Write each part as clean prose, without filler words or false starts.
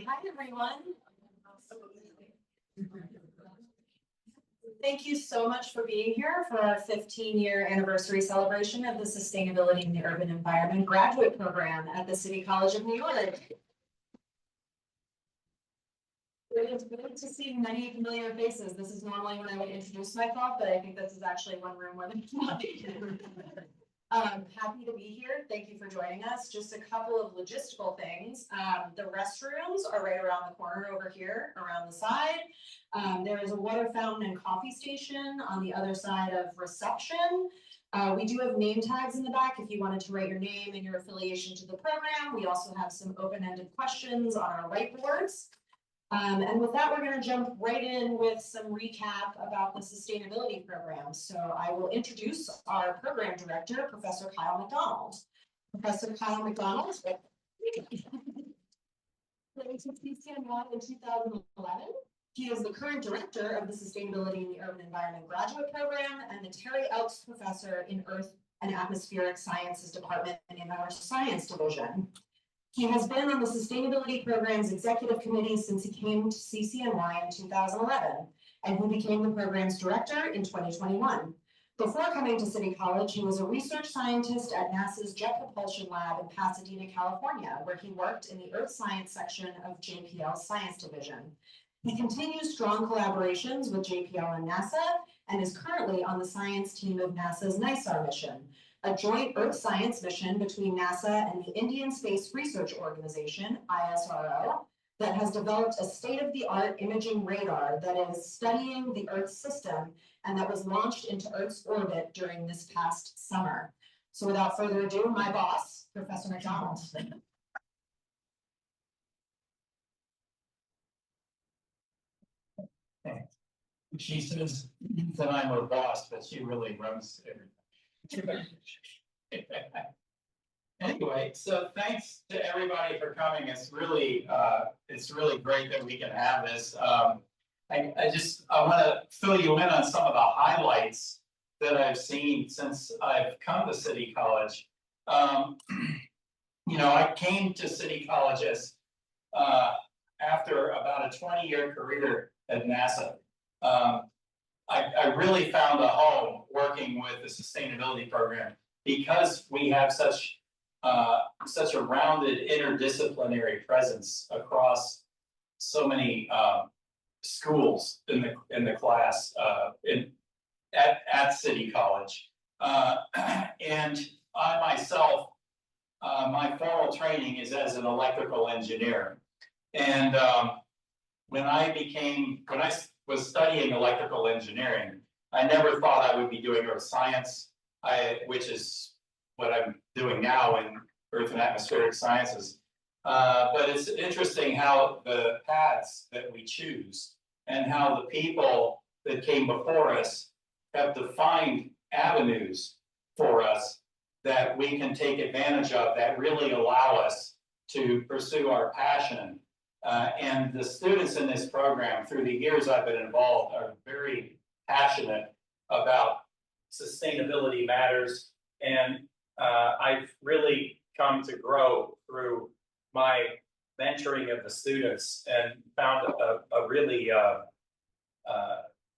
Hi, everyone. Thank you so much for being here for our 15-year anniversary celebration of the Sustainability in the Urban Environment graduate program at the City College of New York. It's good to see many familiar faces. This is normally when I would introduce myself, but I think this is actually one room more than happy to be here. Thank you for joining us. Just a couple of logistical things. The restrooms are right around the corner over here, around the side. There is a water fountain and coffee station on the other side of reception. We do have name tags in the back if you wanted to write your name and your affiliation to the program. We also have some open-ended questions on our whiteboards. And with that, we're going to jump right in with some recap about the sustainability program. So I will introduce our program director, Professor Kyle McDonald. Professor Kyle McDonald went to CCNY in 2011. He is the current director of the Sustainability in the Urban Environment graduate program and the Terry Elks Professor in Earth and Atmospheric Sciences Department in our Science Division. He has been on the Sustainability Program's Executive Committee since he came to CCNY in 2011, and he became the program's director in 2021. Before coming to City College, he was a research scientist at NASA's Jet Propulsion Lab in Pasadena, California, where he worked in the Earth Science section of JPL's Science Division. He continues strong collaborations with JPL and NASA, and is currently on the science team of NASA's NISAR mission, a joint Earth science mission between NASA and the Indian Space Research Organization, ISRO, that has developed a state-of-the-art imaging radar that is studying the Earth's system and that was launched into Earth's orbit during this past summer. So without further ado, my boss, Professor McDonald. She says that I'm her boss, but she really runs everything. Anyway, so thanks to everybody for coming. It's really great that we can have this. I want to fill you in on some of the highlights that I've seen since I've come to City College. You know, I came to City College as after about a 20-year career at NASA. I really found a home working with the sustainability program because we have such a rounded interdisciplinary presence across so many schools in the class at City College. And I myself, my formal training is as an electrical engineer. And when I was studying electrical engineering, I never thought I would be doing earth science, which is what I'm doing now in Earth and Atmospheric Sciences. But it's interesting how the paths that we choose and how the people that came before us have defined avenues for us that we can take advantage of that really allow us to pursue our passion. And the students in this program, through the years I've been involved, are very passionate about sustainability matters. And I've really come to grow through my mentoring of the students and found a really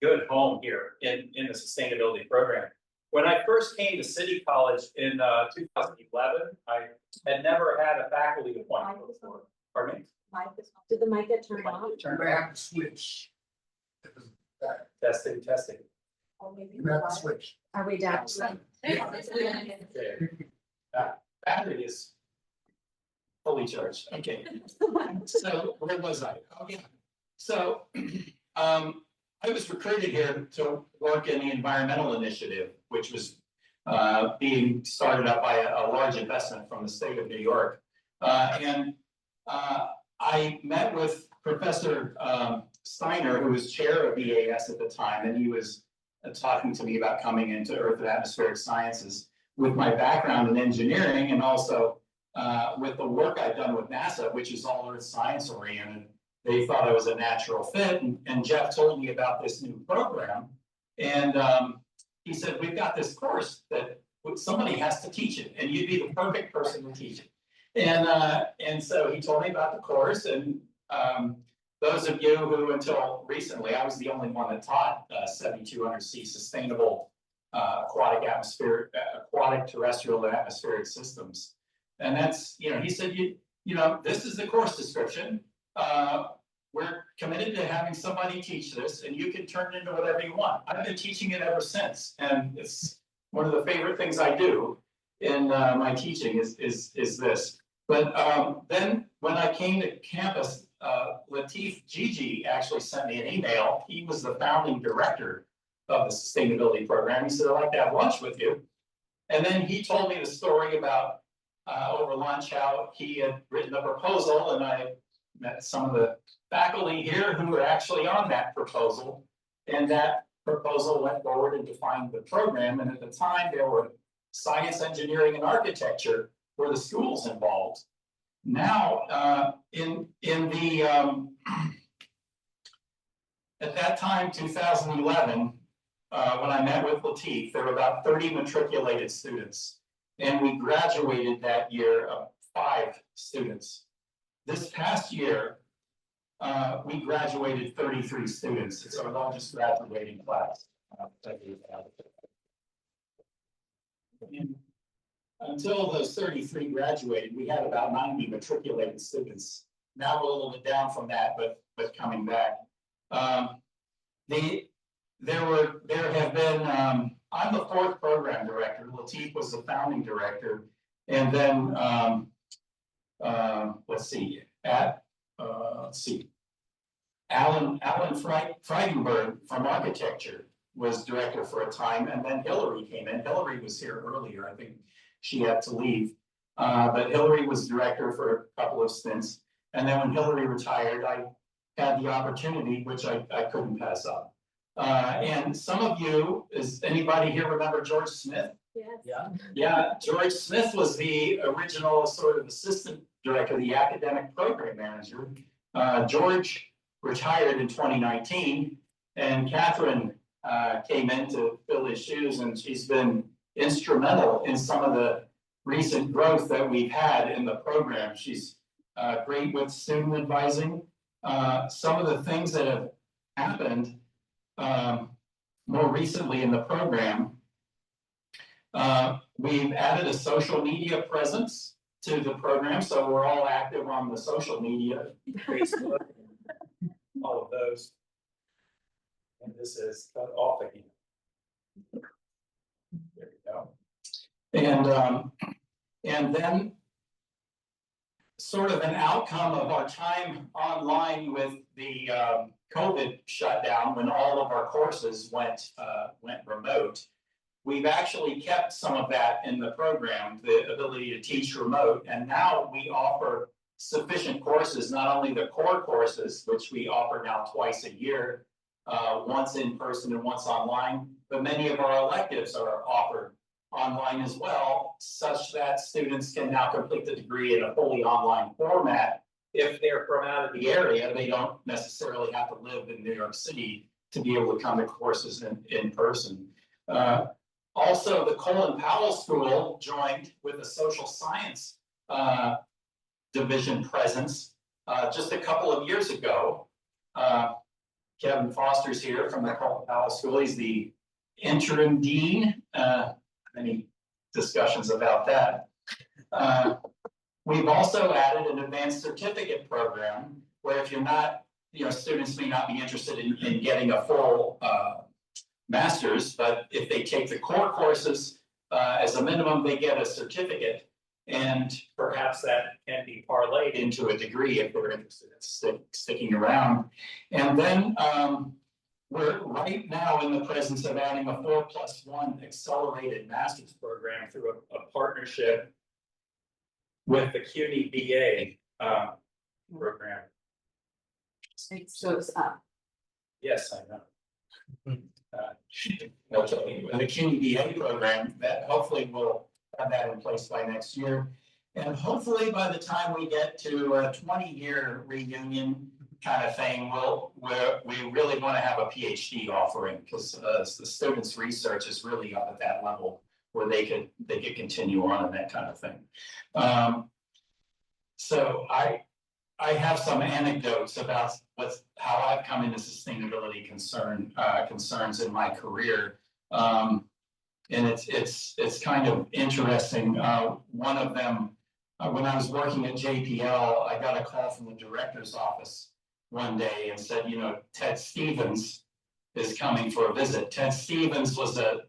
good home here in the sustainability program. When I first came to City College in 2011, I had never had a faculty appointment before. Pardon me? Did the mic get turned on? Turn Back switch. Testing. You have to switch. Are we down? Battery is fully charged. Okay. So where was I? Oh yeah. So I was recruited here to work in the environmental initiative, which was being started up by a large investment from the state of New York. I met with Professor Steiner, who was chair of EAS at the time, and he was talking to me about coming into Earth and Atmospheric Sciences with my background in engineering and also with the work I've done with NASA, which is all earth science oriented. They thought I was a natural fit, and Jeff told me about this new program. And he said, we've got this course that somebody has to teach it, and you'd be the perfect person to teach it. And so he told me about the course, and those of you who until recently, I was the only one that taught 7200C sustainable aquatic terrestrial and atmospheric systems. And that's, he said, this is the course description. We're committed to having somebody teach this, and you can turn it into whatever you want. I've been teaching it ever since, and it's one of the favorite things I do in my teaching is this. But then when I came to campus, Latif Gigi actually sent me an email. He was the founding director of the sustainability program. He said, I'd like to have lunch with you. And then he told me the story about over lunch how he had written a proposal, and I met some of the faculty here who were actually on that proposal. And that proposal went forward and defined the program. And at the time, there were science, engineering, and architecture were the schools involved. Now, at that time, 2011, when I met with Latif, there were about 30 matriculated students, and we graduated that year of 5 students. This past year, we graduated 33 students. It's our largest graduating class. And until those 33 graduated, we had about 90 matriculated students. Now we're a little bit down from that, but coming back. There have been, I'm the 4th program director. Latif was the founding director. And then, Alan Freidenberg from architecture was director for a time, and then Hillary came in. Hillary was here earlier. I think she had to leave. But Hillary was director for a couple of stints. And then when Hillary retired, I had the opportunity, which I couldn't pass up. And some of you, is anybody here remember George Smith? Yes. Yeah, George Smith was the original sort of assistant director, the academic program manager. George retired in 2019, and Catherine came in to fill his shoes, and she's been instrumental in some of the recent growth that we've had in the program. She's great with student advising. Some of the things that have happened more recently in the program, we've added a social media presence to the program, so we're all active on the social media, Facebook, all of those. And this is cut off again. There we go. And then sort of an outcome of our time online with the COVID shutdown, when all of our courses went remote, we've actually kept some of that in the program, the ability to teach remote. And now we offer sufficient courses, not only the core courses, which we offer now twice a year, once in person and once online, but many of our electives are offered online as well, such that students can now complete the degree in a fully online format. If they're from out of the area, they don't necessarily have to live in New York City to be able to come to courses in person. Also, the Colin Powell School joined with a social science division presence just a couple of years ago. Kevin Foster's here from the Colin Powell School. He's the interim dean. Many discussions about that. We've also added an advanced certificate program where if you're not, students may not be interested in getting a full master's, but if they take the core courses, as a minimum, they get a certificate, and perhaps that can be parlayed into a degree if they're interested in sticking around. And then we're right now in the presence of adding a 4+1 accelerated master's program through a partnership with the CUNY BA program. So it's up. Yes, I know. The CUNY BA program, that hopefully we'll have that in place by next year. And hopefully by the time we get to a 20-year reunion kind of thing, we really want to have a PhD offering, because the students' research is really up at that level where they could continue on and that kind of thing. So I have some anecdotes about how I've come into sustainability concerns in my career. And it's kind of interesting. One of them, when I was working at JPL, I got a call from the director's office one day and said, you know, Ted Stevens is coming for a visit. Ted Stevens was a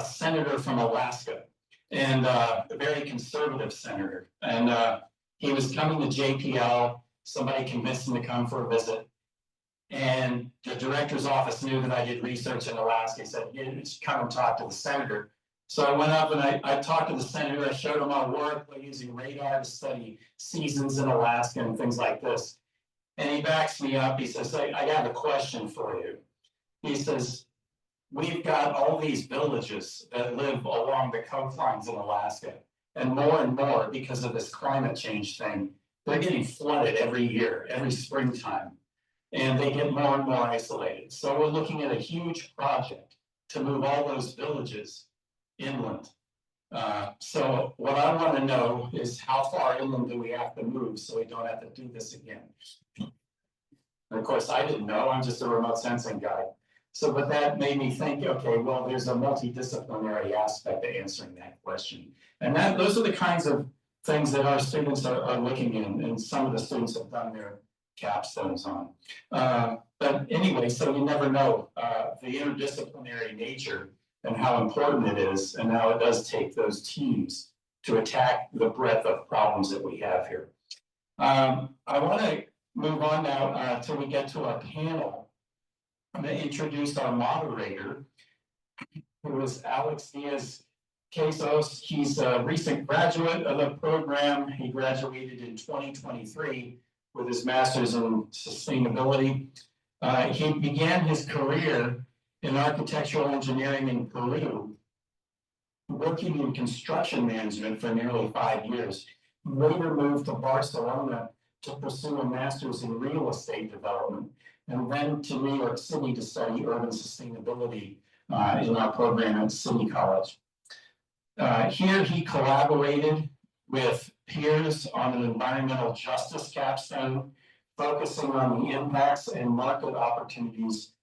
senator from Alaska, and a very conservative senator. And he was coming to JPL. Somebody convinced him to come for a visit. And the director's office knew that I did research in Alaska. He said, you should come and talk to the senator. So I went up and I talked to the senator. I showed him our work by using radar to study seasons in Alaska and things like this. And he backs me up. He says, I have a question for you. He says, we've got all these villages that live along the coastlines in Alaska. And more, because of this climate change thing, they're getting flooded every year, every springtime. And they get more and more isolated. So we're looking at a huge project to move all those villages inland. So what I want to know is how far inland do we have to move so we don't have to do this again? And of course, I didn't know. I'm just a remote sensing guy. So, but that made me think, okay, well, there's a multidisciplinary aspect to answering that question. And those are the kinds of things that our students are looking in, and some of the students have done their capstones on. But anyway, so you never know the interdisciplinary nature and how important it is, and how it does take those teams to attack the breadth of problems that we have here. I want to move on now till we get to our panel. I'm going to introduce our moderator, who is Alex Diaz Quesos. He's a recent graduate of the program. He graduated in 2023 with his master's in sustainability. He began his career in architectural engineering in Peru, working in construction management for nearly 5 years. He later moved to Barcelona to pursue a master's in real estate development, and then to New York City to study urban sustainability in our program at City College. Here he collaborated with peers on an environmental justice capstone, focusing on the impacts and market opportunities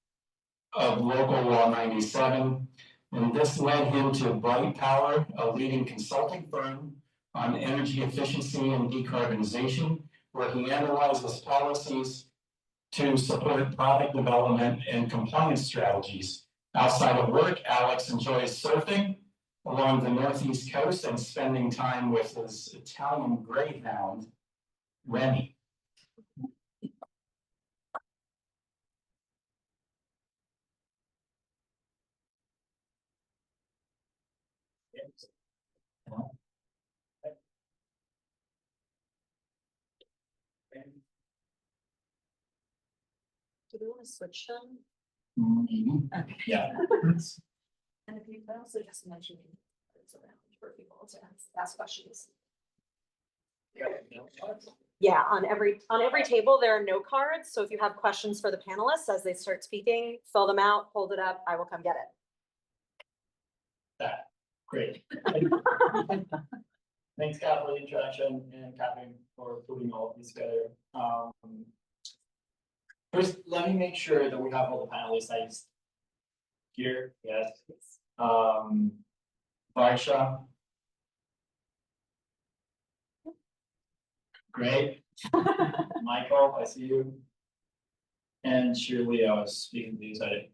of Local Law 97. And this led him to Bright Power, a leading consulting firm on energy efficiency and decarbonization, where he analyzes policies to support product development and compliance strategies. Outside of work, Alex enjoys surfing along the Northeast coast and spending time with his Italian greyhound, Remy. Do we want to switch them? Mm-hmm. Yeah. And if you could also just mention it's around for people to ask questions. Yeah, on every table, there are note cards. So if you have questions for the panelists as they start speaking, fill them out, hold it up. I will come get it. Great. Thanks, Kat, for the introduction, and Catherine for putting all of this together. First, let me make sure that we have all the panelists here. Yes. Varsha. Great. Michael, I see you. And Shirley, I was speaking to you, so I didn't.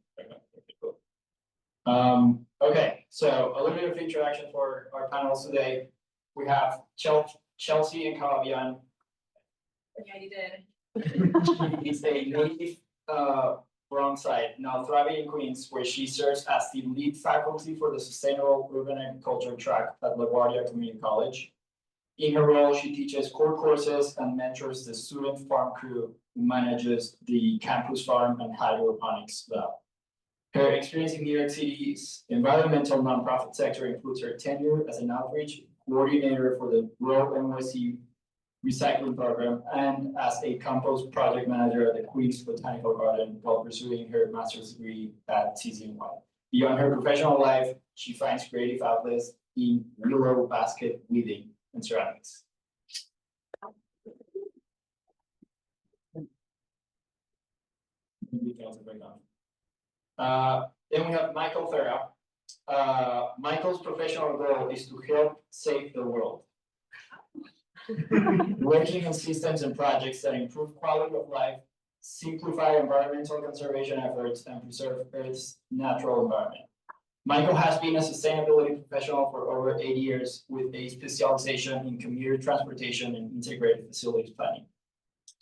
Okay, so a little bit of introduction for our panels today. We have Chelsea and Calabian. Yeah, you did. She's a native Bronxite, now thriving in Queens, where she serves as the lead faculty for the Sustainable Urban Agriculture track at LaGuardia Community College. In her role, she teaches core courses and mentors the student farm crew who manages the campus farm and hydroponics lab. Her experience in New York City's environmental nonprofit sector includes her tenure as an outreach coordinator for the Grow NYC recycling program and as a compost project manager at the Queens Botanical Garden while pursuing her master's degree at CCNY. Beyond her professional life, she finds creative outlets in willow basket weaving and ceramics. Details to break down. Then we have Michael Thera. Michael's professional goal is to help save the world. Working on systems and projects that improve quality of life, simplify environmental conservation efforts, and preserve Earth's natural environment. Michael has been a sustainability professional for over 8 years with a specialization in commuter transportation and integrated facilities planning.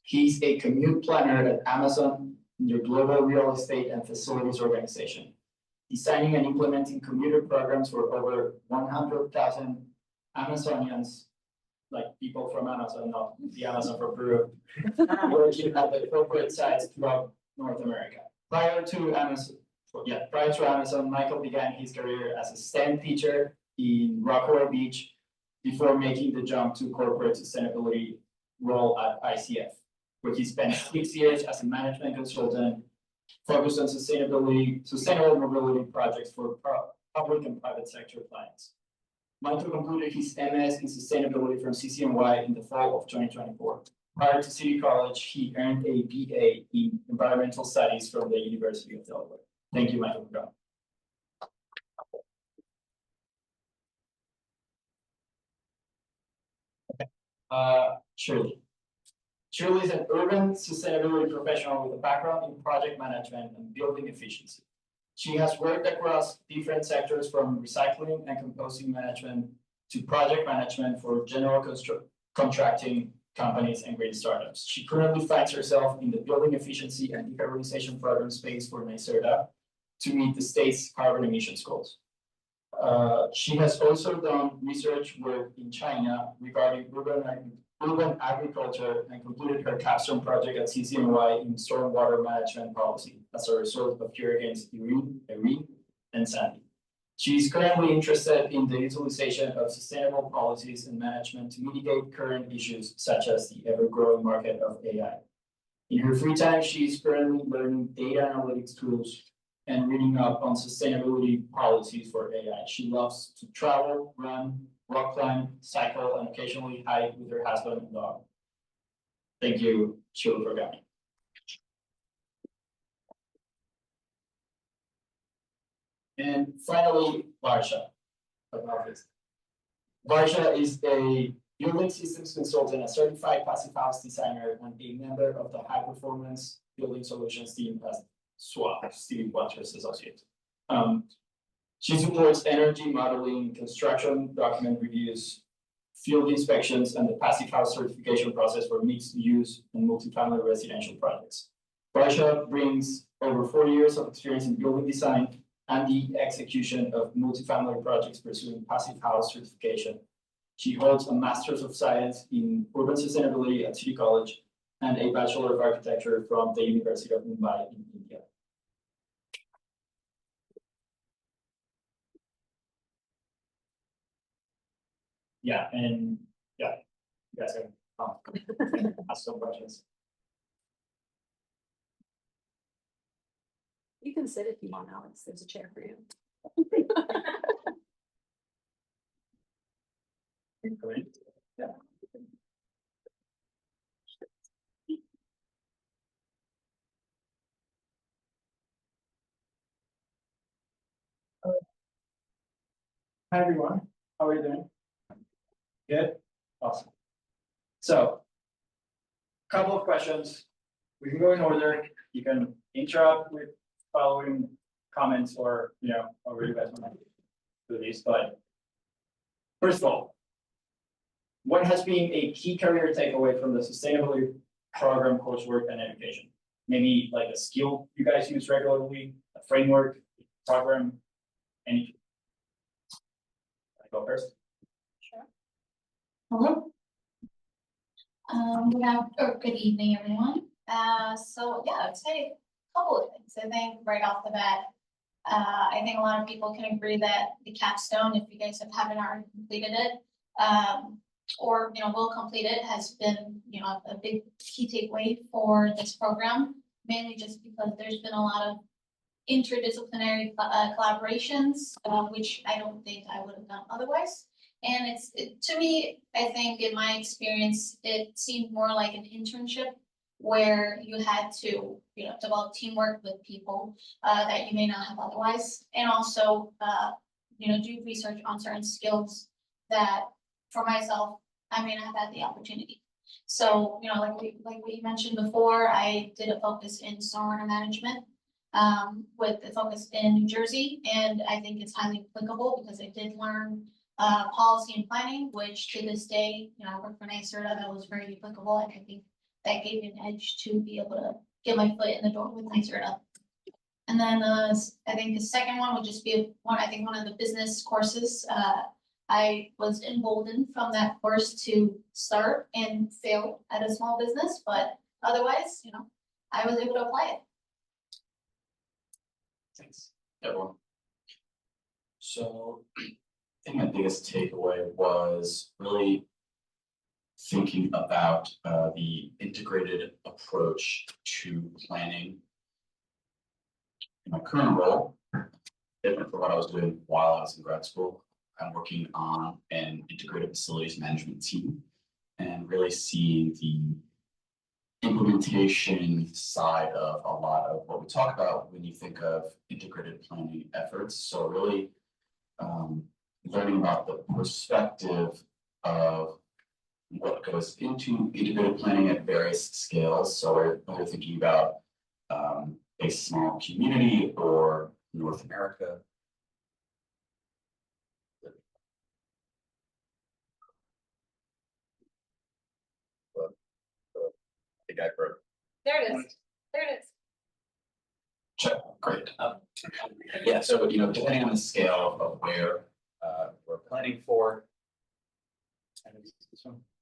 He's a commute planner at Amazon in their global real estate and facilities organization, designing and implementing commuter programs for over 100,000 Amazonians, like people from Amazon, not the Amazon from Peru, working at the corporate sites throughout North America. Prior to Amazon, Michael began his career as a STEM teacher in Rockaway Beach before making the jump to corporate sustainability role at ICF, where he spent 6 years as a management consultant focused on sustainable mobility projects for public and private sector clients. Michael concluded his MS in sustainability from CCNY in the fall of 2024. Prior to City College, he earned a BA in environmental studies from the University of Delaware. Thank you, Michael, for coming. Shirley. Shirley is an urban sustainability professional with a background in project management and building efficiency. She has worked across different sectors from recycling and composting management to project management for general contracting companies and green startups. She currently finds herself in the building efficiency and decarbonization program space for NYSERDA to meet the state's carbon emissions goals. She has also done research work in China regarding urban agriculture and completed her capstone project at CCNY in stormwater management policy as a result of hurricanes Irene and Sandy. She is currently interested in the utilization of sustainable policies and management to mitigate current issues such as the ever-growing market of AI. In her free time, she is currently learning data analytics tools and reading up on sustainability policies for AI. She loves to travel, run, rock climb, cycle, and occasionally hike with her husband and dog. Thank you, Shirley, for coming. And finally, Varsha. Varsha is a building systems consultant, a certified passive house designer, and a member of the high performance building solutions team at SWA, Steve Waters Associates. She supports energy modeling, construction document reviews, field inspections, and the passive house certification process for mixed use and multifamily residential projects. Varsha brings over 40 years of experience in building design and the execution of multifamily projects pursuing passive house certification. She holds a Master's of Science in Urban Sustainability at City College and a Bachelor of Architecture from the University of Mumbai in India. Yeah, and yeah, you guys can ask some questions. You can sit if you want, Alex. There's a chair for you. Go in. Yeah. Hi, everyone. How are you doing? Good? Awesome. So, couple of questions. We can go in order. You can interrupt with following comments or, however you guys want to do these. But first of all, what has been a key career takeaway from the sustainability program, coursework, and education? Maybe like a skill you guys use regularly, a framework, program, anything. I go first. Sure. Hello. Good evening, everyone. So yeah, I'd say a couple of things. I think right off the bat, I think a lot of people can agree that the capstone, if you guys haven't already completed it, or will complete it, has been a big key takeaway for this program. Mainly just because there's been a lot of interdisciplinary collaborations, which I don't think I would have done otherwise. And to me, I think in my experience, it seemed more like an internship where you had to, develop teamwork with people that you may not have otherwise, and also, do research on certain skills that, for myself, I may not have had the opportunity. So, like what you mentioned before, I did a focus in stormwater management with the focus in New Jersey, and I think it's highly applicable because I did learn policy and planning, which to this day, I work for NYSERDA, that was very applicable, and I think that gave me an edge to be able to get my foot in the door with NYSERDA. And then I think the second one would just be one of the business courses. I was emboldened from that course to start and fail at a small business, but otherwise, I was able to apply it. Thanks, everyone. So I think my biggest takeaway was really thinking about the integrated approach to planning. In my current role, different from what I was doing while I was in grad school, I'm working on an integrated facilities management team and really seeing the implementation side of a lot of what we talk about when you think of integrated planning efforts. So really learning about the perspective of what goes into integrated planning at various scales. So we're thinking about a small community or North America. The guy broke. There it is. There it is. Check, great. Yeah, so depending on the scale of where we're planning for.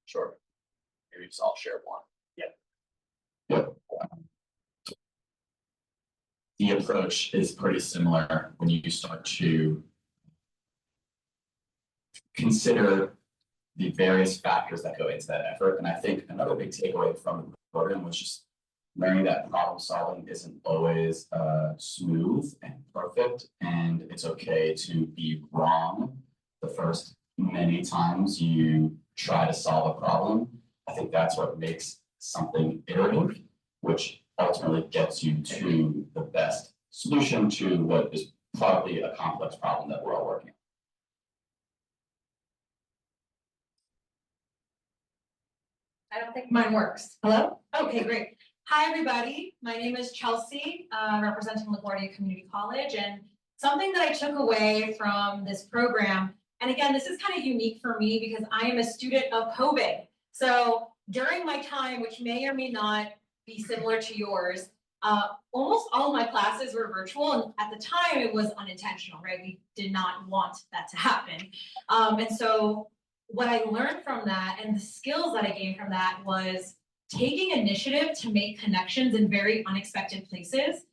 Sure. Maybe just all share one. Yep. The approach is pretty similar when you start to consider the various factors that go into that effort. And I think another big takeaway from the program was just learning that problem solving isn't always smooth and perfect, and it's okay to be wrong the first many times you try to solve a problem. I think that's what makes something iterative, which ultimately gets you to the best solution to what is probably a complex problem that we're all working on. I don't think mine works. Hello? Okay, great. Hi, everybody. My name is Chelsea, representing LaGuardia Community College. And something that I took away from this program, and again, this is kind of unique for me because I am a student of COVID. So during my time, which may or may not be similar to yours, almost all of my classes were virtual. And at the time, it was unintentional, right? We did not want that to happen. And so what I learned from that and the skills that I gained from that was taking initiative to make connections in very unexpected places,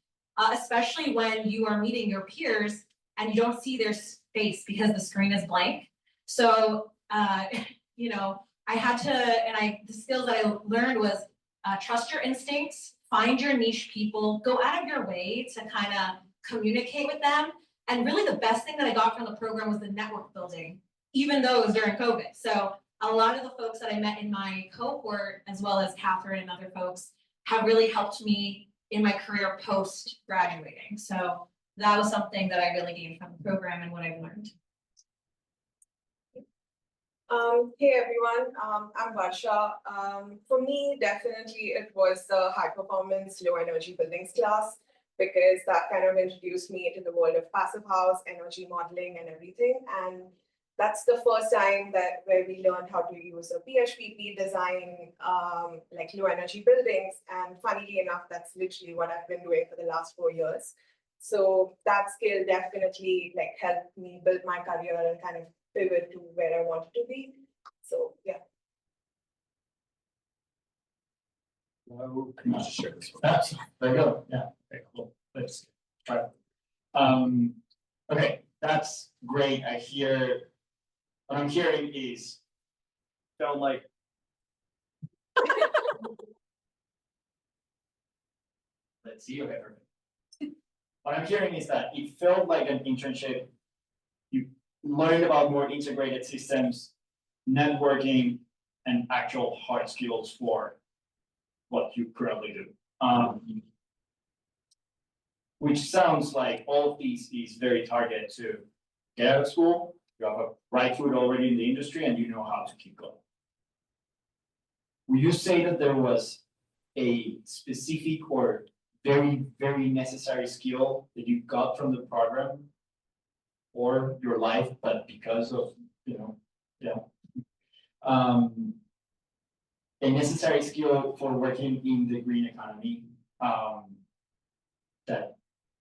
especially when you are meeting your peers and you don't see their face because the screen is blank. So, I had to, the skills that I learned was trust your instincts, find your niche people, go out of your way to kind of communicate with them. And really the best thing that I got from the program was the network building, even though it was during COVID. So a lot of the folks that I met in my cohort, as well as Catherine and other folks, have really helped me in my career post graduating. So that was something that I really gained from the program and what I've learned. Hey everyone, I'm Varsha. For me, definitely it was the high performance, low energy buildings class, because that kind of introduced me into the world of passive house, energy modeling and everything. And that's the first time where we learned how to use a PHPP design, like low energy buildings. And funnily enough, that's literally what I've been doing for the last 4 years. So that skill definitely helped me build my career and kind of pivot to where I wanted to be. So yeah. Well, can I just share this one? There you go, yeah, okay, cool, let's try it. Okay, that's great, what I'm hearing is, felt like. Let's see, okay, perfect. what I'm hearing is that it felt like an internship. You learned about more integrated systems, networking, and actual hard skills for what you currently do. Which sounds like all of these is very targeted to get out of school, you have a right foot already in the industry, and you know how to keep going. Would you say that there was a specific or very, very necessary skill that you got from the program or your life, but because of, a necessary skill for working in the green economy, that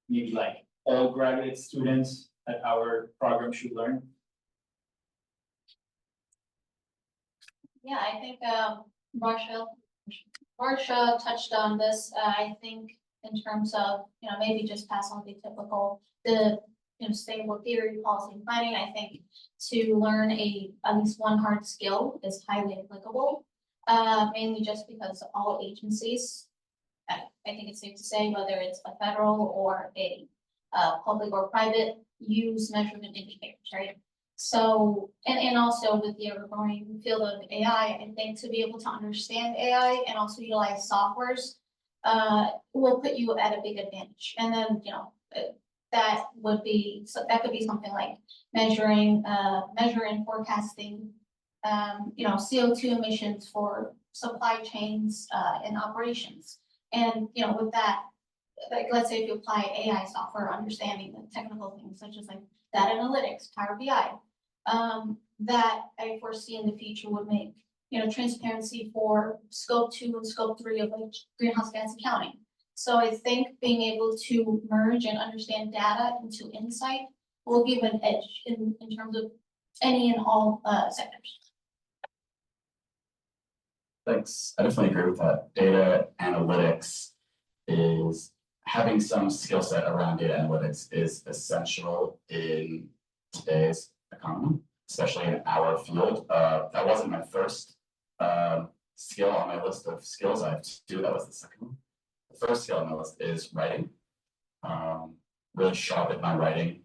maybe like all graduate students at our program should learn? Yeah, I think, Marsha touched on this, I think in terms of, maybe just pass on the typical, sustainable theory, policy and planning, I think to learn at least one hard skill is highly applicable. Mainly just because all agencies, I think it's safe to say, whether it's a federal or a public or private, use measurement indicators, right? So, and also with the ever-growing field of AI, I think to be able to understand AI and also utilize softwares will put you at a big advantage. And then, that could be something like measuring and forecasting, CO2 emissions for supply chains and operations. And, with that, like, let's say if you apply AI software, understanding the technical things such as like data analytics, Power BI, that I foresee in the future would make, transparency for scope 2 and scope 3 of like greenhouse gas accounting. So I think being able to merge and understand data into insight will give an edge in terms of any and all sectors. Thanks. I definitely agree with that. Data analytics is having some skill set around data analytics is essential in today's economy, especially in our field. That wasn't my first skill on my list of skills. I have two. That was the second one. The first skill on my list is writing. Really sharpened my writing at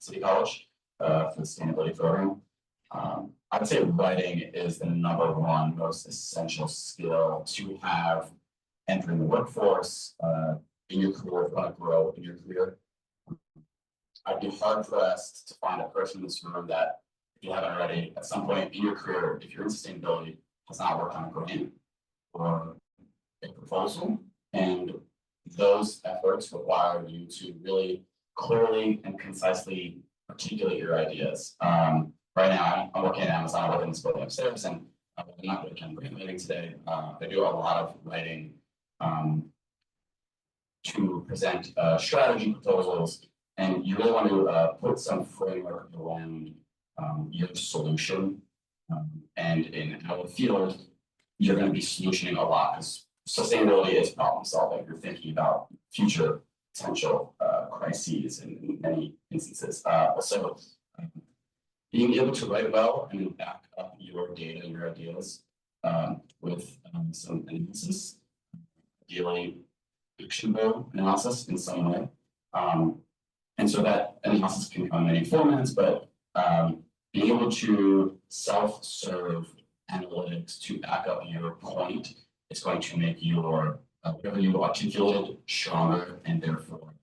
City College for the sustainability program. I'd say writing is the #1 most essential skill to have entering the workforce, in your career, if you want to grow in your career. I'd be hard pressed to find a person in this room that, if you haven't already, at some point in your career, if you're in sustainability, has not worked on a grant or a proposal. And those efforts require you to really clearly and concisely articulate your ideas. Right now, I'm working at Amazon, I live in this building upstairs, and I'm not really kind of grant writing today. I do a lot of writing to present strategy proposals, and you really want to put some framework around your solution. And in our field, you're going to be solutioning a lot because sustainability is problem solving. You're thinking about future potential crises in many instances. So being able to write well and back up your data and your ideas with some analysis, ideally actionable analysis in some way. And so that analysis can come in many formats, but being able to self-serve analytics to back up your point is going to make your whatever you articulated stronger and therefore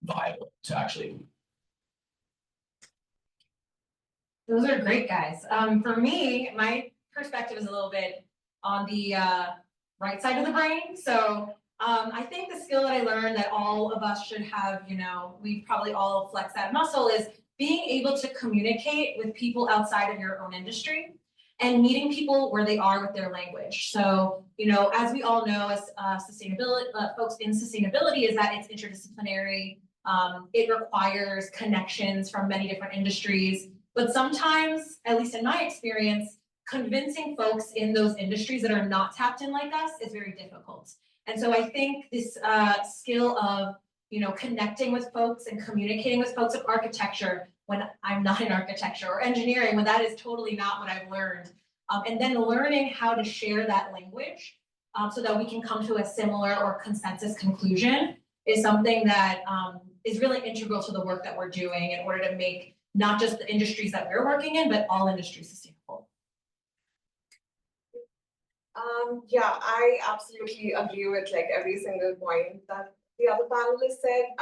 viable to actually. Those are great, guys. For me, my perspective is a little bit on the right side of the brain. So I think the skill that I learned that all of us should have, we probably all flex that muscle, is being able to communicate with people outside of your own industry and meeting people where they are with their language. So, as we all know, as sustainability folks in sustainability, is that it's interdisciplinary. It requires connections from many different industries. But sometimes, at least in my experience, convincing folks in those industries that are not tapped in like us is very difficult. And so I think this skill of, connecting with folks and communicating with folks of architecture when I'm not in architecture, or engineering when that is totally not what I've learned. And then learning how to share that language so that we can come to a similar or consensus conclusion is something that is really integral to the work that we're doing in order to make not just the industries that we're working in, but all industries sustainable. Yeah, I absolutely agree with like every single point that the other panelists said.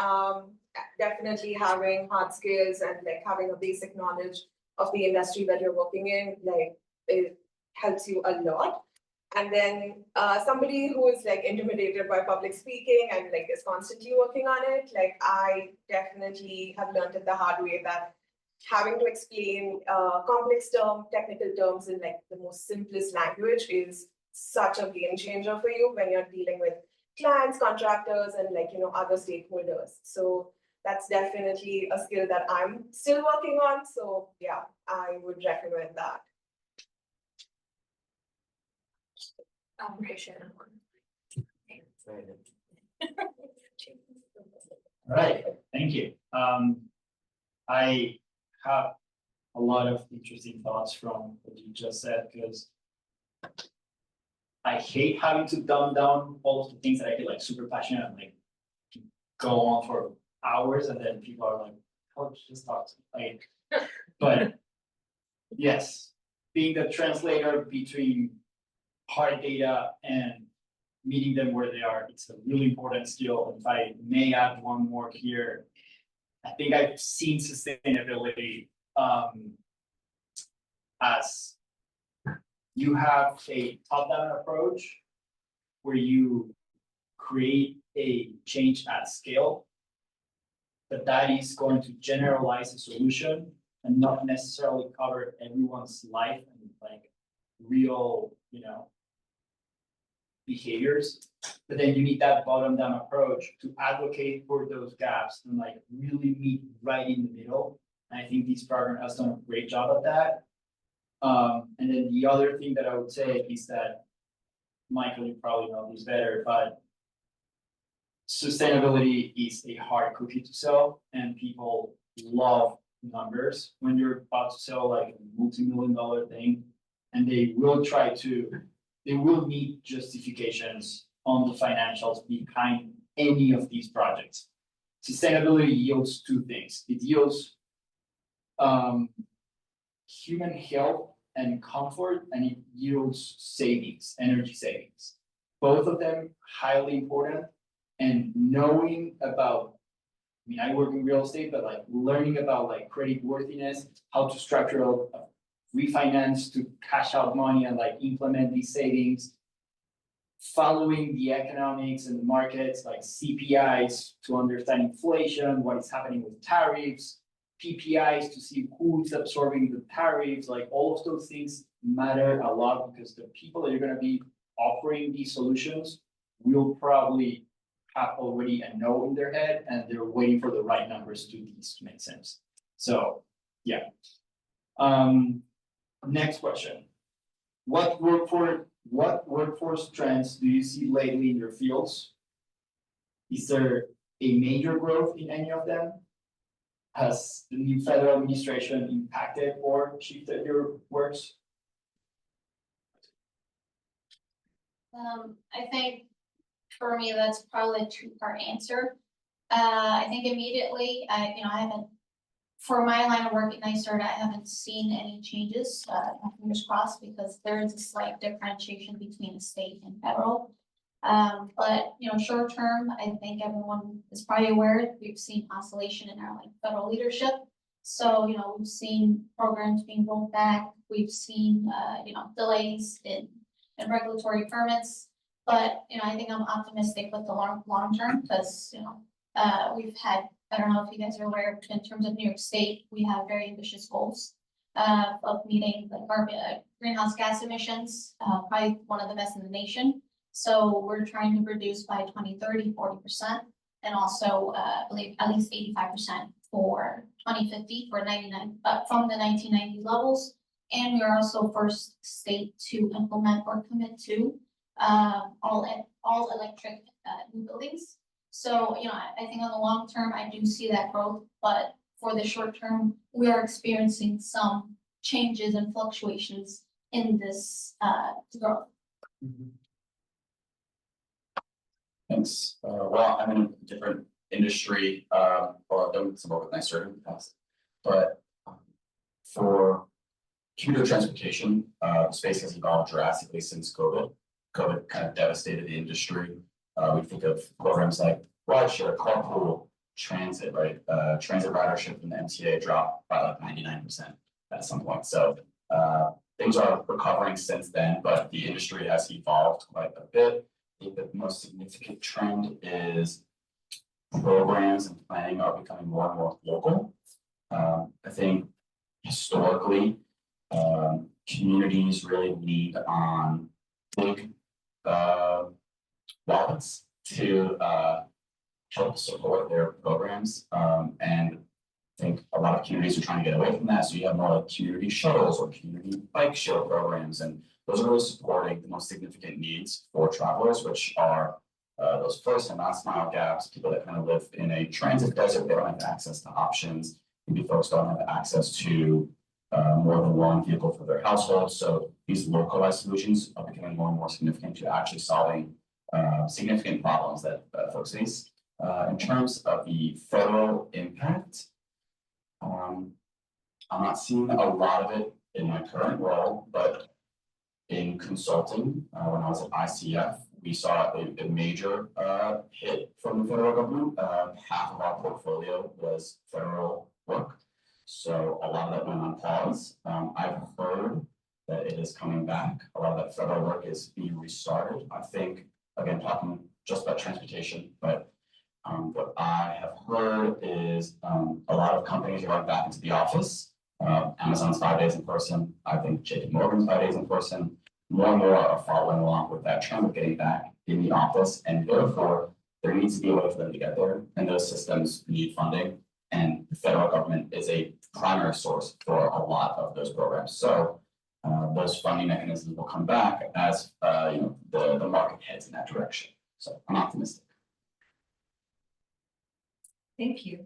Definitely having hard skills and like having a basic knowledge of the industry that you're working in, like it helps you a lot. And then somebody who is like intimidated by public speaking and like is constantly working on it, like I definitely have learned it the hard way that having to explain complex technical terms in like the most simplest language is such a game changer for you when you're dealing with clients, contractors, and like, other stakeholders. So that's definitely a skill that I'm still working on. So yeah, I would recommend that. All right, thank you. I have a lot of interesting thoughts from what you just said, because I hate having to dumb down all of the things that I get like super passionate and like go on for hours, and then people are like, oh, just talk to me. Like, but yes, being the translator between hard data and meeting them where they are, it's a really important skill. And if I may add one more here, I think I've seen sustainability as you have a top-down approach where you create a change at scale, but that is going to generalize a solution and not necessarily cover everyone's life and like real, behaviors. But then you need that bottom-down approach to advocate for those gaps and like really meet right in the middle. And I think this program has done a great job of that. And then the other thing that I would say is that, Michael, you probably know this better, but sustainability is a hard cookie to sell, and people love numbers when you're about to sell like a multi-million-dollar thing, and they will need justifications on the financials behind any of these projects. Sustainability yields two things. It yields human health and comfort, and it yields savings, energy savings. Both of them highly important, and knowing about, I work in real estate, but like learning about like credit worthiness, how to structure a refinance to cash out money and like implement these savings, following the economics and the markets like CPIs to understand inflation, what is happening with tariffs, PPIs to see who is absorbing the tariffs, like all of those things matter a lot, because the people that you're going to be offering these solutions will probably have already a no in their head, and they're waiting for the right numbers to these to make sense. So yeah. Next question. What workforce trends do you see lately in your fields? Is there a major growth in any of them? Has the new federal administration impacted or shifted your works? I think for me, that's probably a two-part answer. I think immediately, I haven't, for my line of work at NYSERD, I haven't seen any changes, my fingers crossed, because there is a slight differentiation between the state and federal. But, short term, I think everyone is probably aware, we've seen oscillation in our federal leadership. So, we've seen programs being rolled back, we've seen, delays in regulatory permits. But, I think I'm optimistic with the long term, because, we've had, I don't know if you guys are aware, but in terms of New York State, we have very ambitious goals of meeting like our greenhouse gas emissions, probably one of the best in the nation. So we're trying to reduce by 2030, 40%, and also I believe at least 85% for 2050 for 99 from the 1990 levels. And we are also first state to implement or commit to all electric new buildings. So, I think on the long term, I do see that growth, but for the short term, we are experiencing some changes and fluctuations in this growth. Thanks. Well, I'm in a different industry, well, I've done some work with NYSERDA in the past. But for commuter transportation, the space has evolved drastically since COVID. COVID kind of devastated the industry. We think of programs like rideshare, carpool, transit, right? Transit ridership in the MTA dropped by like 99% at some point. So things are recovering since then, but the industry has evolved quite a bit. I think the most significant trend is programs and planning are becoming more and more local. I think historically, communities really lead on big wallets to help support their programs. And I think a lot of communities are trying to get away from that. So you have more like community shuttles or community bike share programs, and those are really supporting the most significant needs for travelers, which are those first and last mile gaps, people that kind of live in a transit desert, they don't have access to options. Maybe folks don't have access to more than one vehicle for their household. So these localized solutions are becoming more and more significant to actually solving significant problems that folks face. In terms of the federal impact, I'm not seeing a lot of it in my current role, but in consulting, when I was at ICF, we saw a major hit from the federal government. Half of our portfolio was federal work. So a lot of that went on pause. I've heard that it is coming back. A lot of that federal work is being restarted. I think, again, talking just about transportation, but what I have heard is a lot of companies are going back into the office. Amazon's 5 days in person. I think JP Morgan's 5 days in person. More and more are following along with that trend of getting back in the office, and therefore there needs to be a way for them to get there, and those systems need funding. And the federal government is a primary source for a lot of those programs. So those funding mechanisms will come back as the market heads in that direction. So I'm optimistic. Thank you.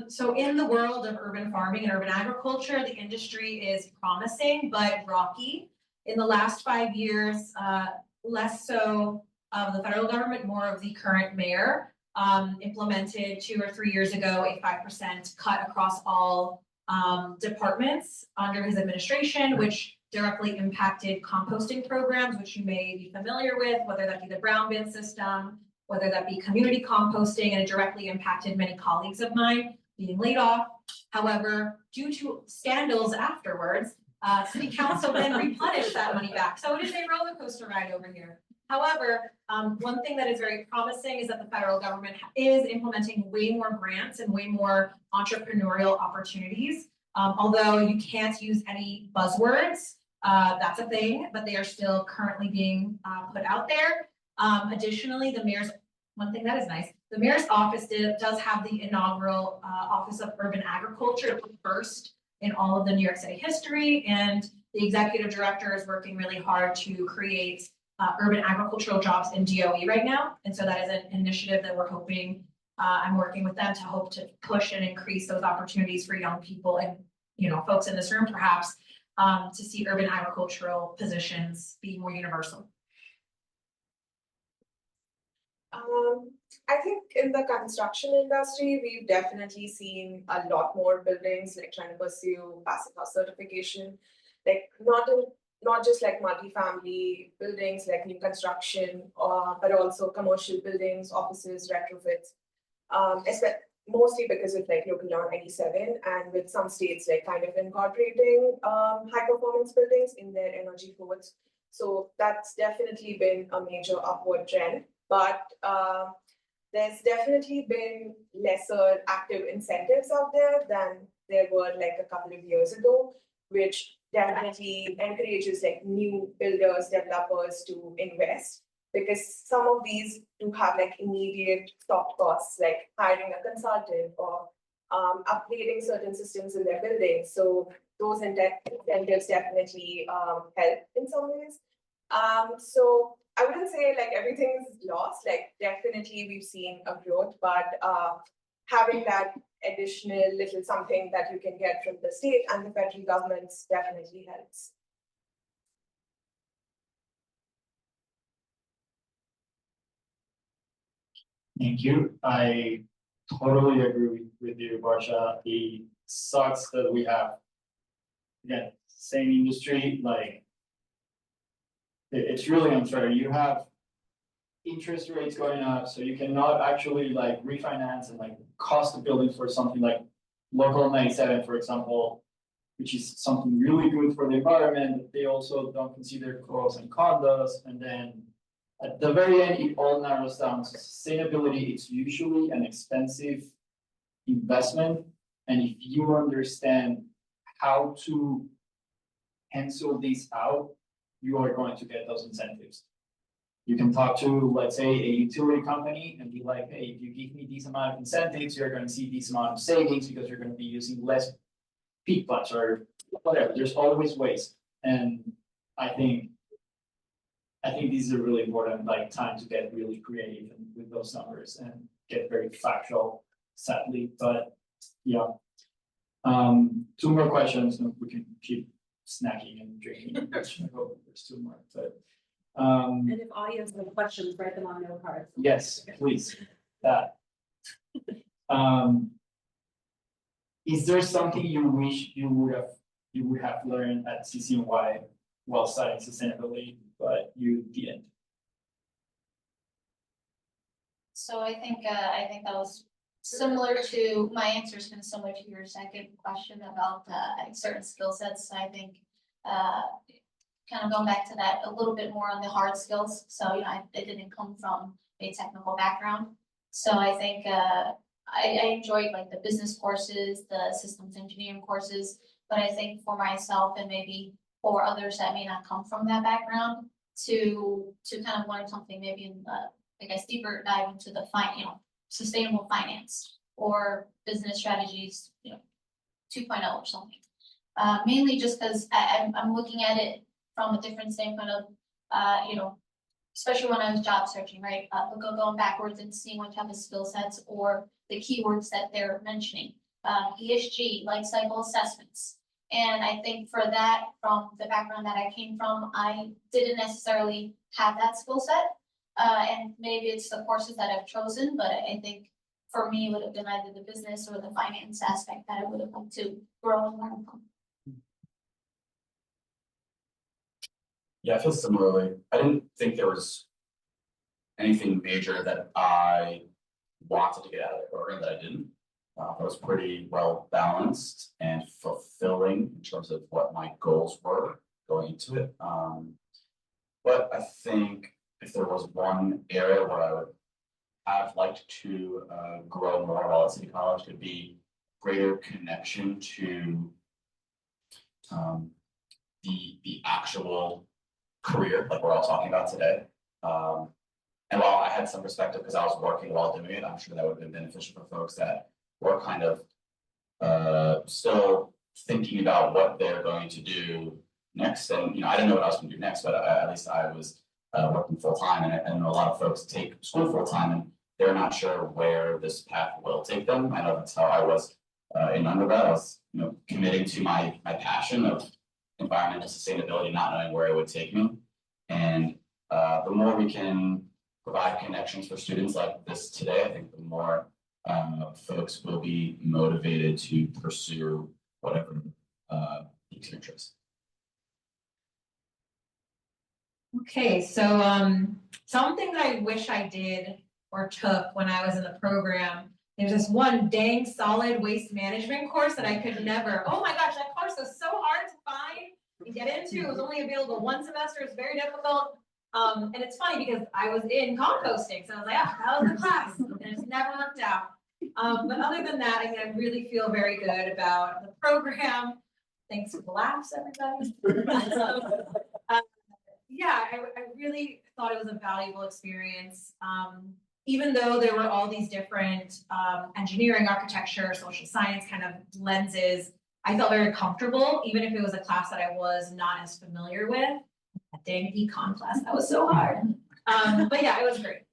So in the world of urban farming and urban agriculture, the industry is promising but rocky. In the last 5 years, less so of the federal government, more of the current mayor implemented 2 or 3 years ago a 5% cut across all departments under his administration, which directly impacted composting programs, which you may be familiar with, whether that be the brown bin system, whether that be community composting, and it directly impacted many colleagues of mine being laid off. However, due to scandals afterwards, city council then replenished that money back. So it is a roller coaster ride over here. However, one thing that is very promising is that the federal government is implementing way more grants and way more entrepreneurial opportunities. Although you can't use any buzzwords, that's a thing, but they are still currently being put out there. Additionally, the mayor's, one thing that is nice, the mayor's office does have the inaugural Office of Urban Agriculture, first in all of the New York City history, and the executive director is working really hard to create urban agricultural jobs in DOE right now. And so that is an initiative that we're hoping, I'm working with them to hope to push and increase those opportunities for young people and, folks in this room perhaps, to see urban agricultural positions be more universal. I think in the construction industry, we've definitely seen a lot more buildings like trying to pursue passive house certification, like not just like multifamily buildings, like new construction, but also commercial buildings, offices, retrofits. Mostly because of like local law 97, and with some states like kind of incorporating high performance buildings in their energy codes. So that's definitely been a major upward trend. But there's definitely been lesser active incentives out there than there were like a couple of years ago, which definitely encourages like new builders, developers to invest, because some of these do have like immediate soft costs, like hiring a consultant or upgrading certain systems in their buildings. So those incentives definitely help in some ways. So I wouldn't say like everything's lost, like definitely we've seen a growth, but having that additional little something that you can get from the state and the federal governments definitely helps. Thank you. I totally agree with you, Barsha. It sucks that we have, again, same industry, like it's really unfair. You have interest rates going up, so you cannot actually like refinance and like cost of building for something like local 97, for example, which is something really good for the environment, but they also don't consider pros and cons, and then at the very end, it all narrows down to sustainability. It's usually an expensive investment, and if you understand how to pencil these out, you are going to get those incentives. You can talk to, let's say, a utility company and be like, hey, if you give me this amount of incentives, you're going to see this amount of savings because you're going to be using less peak plants or whatever. There's always ways. And I think this is a really important like time to get really creative with those numbers and get very factual, sadly, but yeah. Two more questions and we can keep snacking and drinking. There's two more, but And if audience have questions, write them on note cards. yes, please, that. Is there something you wish you would have learned at CCNY while studying sustainability, but you didn't? So I think that was similar to, my answer is kind of similar to your second question about certain skill sets. I think kind of going back to that a little bit more on the hard skills. So, you know, I didn't come from a technical background. So I think I enjoyed like the business courses, the systems engineering courses, but I think for myself and maybe for others that may not come from that background to kind of learn something maybe in I guess deeper dive into the sustainable finance or business strategies, 2.0 or something. Mainly just because I'm looking at it from a different standpoint of, especially when I was job searching, right? Going backwards and seeing what type of skill sets or the keywords that they're mentioning. ESG, life cycle assessments. And I think for that, from the background that I came from, I didn't necessarily have that skill set. And maybe it's the courses that I've chosen, but I think for me, it would have been either the business or the finance aspect that I would have liked to grow and learn from. Yeah, I feel similarly. I didn't think there was anything major that I wanted to get out of the program that I didn't. It was pretty well balanced and fulfilling in terms of what my goals were going into it. But I think if there was one area where I would have liked to grow more while at City College, could be greater connection to the actual career like we're all talking about today. And while I had some perspective because I was working while doing it, I'm sure that would have been beneficial for folks that were kind of still thinking about what they're going to do next. And I didn't know what I was going to do next, but at least I was working full time, and I know a lot of folks take school full time and they're not sure where this path will take them. I know that's how I was in undergrad. I was committing to my passion of environmental sustainability, not knowing where it would take me. And the more we can provide connections for students like this today, I think the more folks will be motivated to pursue whatever piques their interest. Okay, so something that I wish I did or took when I was in the program, there's this one dang solid waste management course that I could never, oh my gosh, that course was so hard to find and get into. It was only available one semester, it's very difficult. And it's funny because I was in composting, so I was like, that was the class, and it just never worked out. But other than that, I really feel very good about the program. Thanks for the laughs, everybody. Yeah, I really thought it was a valuable experience. Even though there were all these different engineering, architecture, social science kind of lenses, I felt very comfortable, even if it was a class that I was not as familiar with. That dang econ class, that was so hard. But yeah, it was great.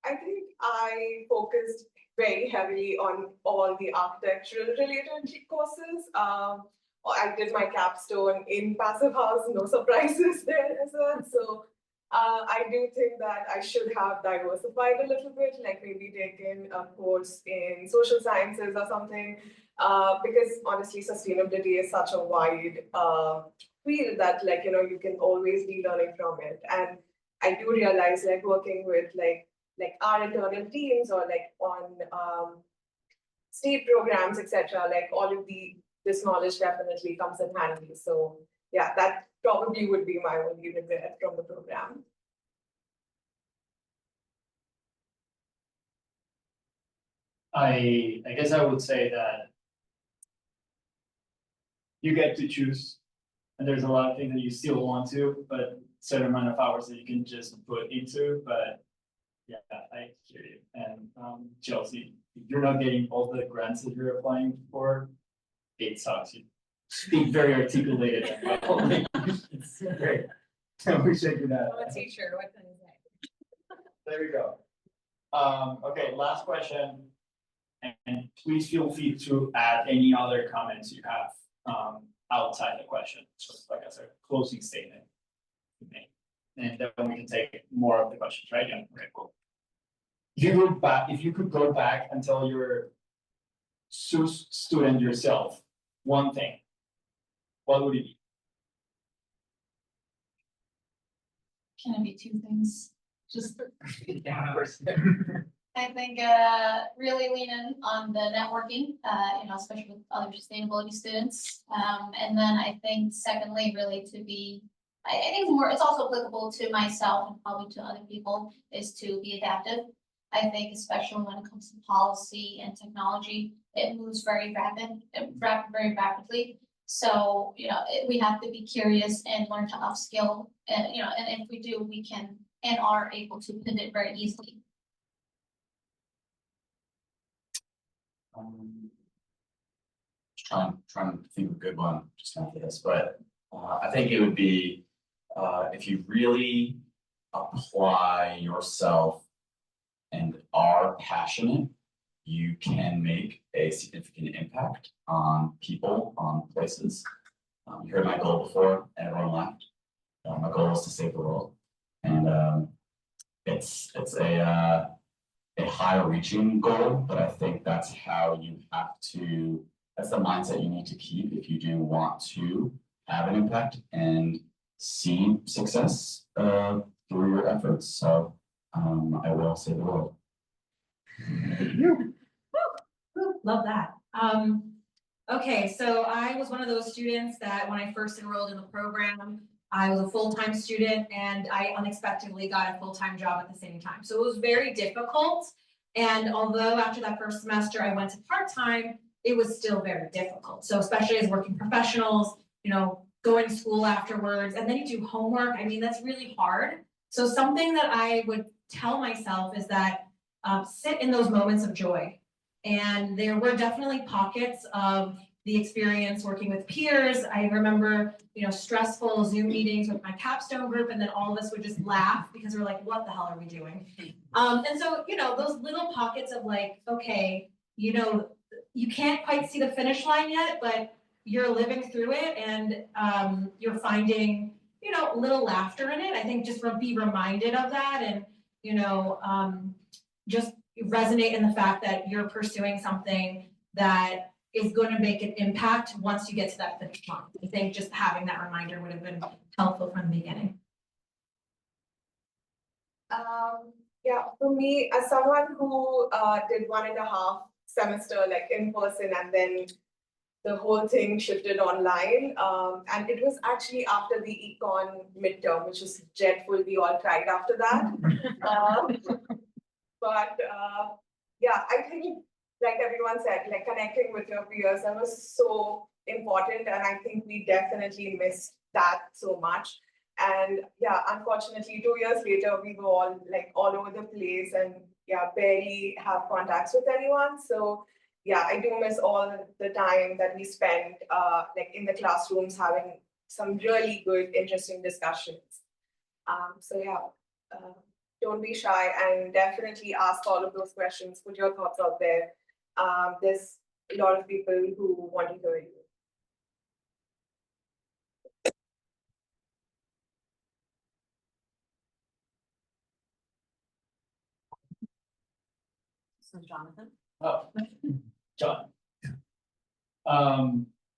I think I focused very heavily on all the architectural related courses. I did my capstone in Passive House, no surprises there as well. So I do think that I should have diversified a little bit, like maybe taken a course in social sciences or something. Because honestly, sustainability is such a wide field that you can always be learning from it. And I do realize like working with like our internal teams or like on state programs, etc. Like all of this knowledge definitely comes in handy. So yeah, that probably would be my only regret from the program. I guess I would say that you get to choose, and there's a lot of things that you still want to, but certain amount of hours that you can just put into, but yeah, I hear you. And Chelsea, if you're not getting all the grants that you're applying for, it sucks. You speak very articulated and well. Like, it's great. I wish I could have. I'm a teacher, what can I say? There we go. Okay, last question. And please feel free to add any other comments you have outside the question, just like as a closing statement. And then we can take more of the questions, right? Yeah, okay, cool. If you could go back and tell your student yourself one thing, what would it be? Can it be two things? Just, Yeah, of course. I think, really lean in on the networking, especially with other sustainability students. And then I think secondly, really to be, I think it's also applicable to myself and probably to other people, is to be adaptive. I think especially when it comes to policy and technology, it moves very very rapidly. So, we have to be curious and learn to upskill, and, and if we do, we can and are able to pivot very easily. Trying to think of a good one just after this, but I think it would be if you really apply yourself and are passionate, you can make a significant impact on people, on places. You heard my goal before, and everyone laughed. My goal is to save the world, and it's a higher reaching goal, but I think that's how you have to. That's the mindset you need to keep if you do want to have an impact and see success through your efforts. So I will save the world. Love that. Okay, so I was one of those students that when I first enrolled in the program, I was a full-time student and I unexpectedly got a full-time job at the same time. So it was very difficult. And although after that first semester I went to part-time, it was still very difficult. So especially as working professionals, going to school afterwards, and then you do homework. I mean, that's really hard. So something that I would tell myself is that sit in those moments of joy. And there were definitely pockets of the experience working with peers. I remember, stressful Zoom meetings with my capstone group, and then all of us would just laugh because we're like, what the hell are we doing? And so, those little pockets of like, okay, you can't quite see the finish line yet, but you're living through it and you're finding, little laughter in it. I think just be reminded of that and, just resonate in the fact that you're pursuing something that is going to make an impact once you get to that finish line. I think just having that reminder would have been helpful from the beginning. Yeah, for me, as someone who did 1.5 semester like in person and then the whole thing shifted online, and it was actually after the econ midterm, which was dreadful. We all cried after that. But yeah, I think like everyone said, like connecting with your peers, that was so important, and I think we definitely missed that so much. And yeah, unfortunately, 2 years later, we were all like all over the place and yeah, barely have contacts with anyone. So yeah, I do miss all the time that we spent like in the classrooms having some really good, interesting discussions. So yeah, don't be shy and definitely ask all of those questions. Put your thoughts out there. There's a lot of people who want to hear you. So Jonathan? Oh, John.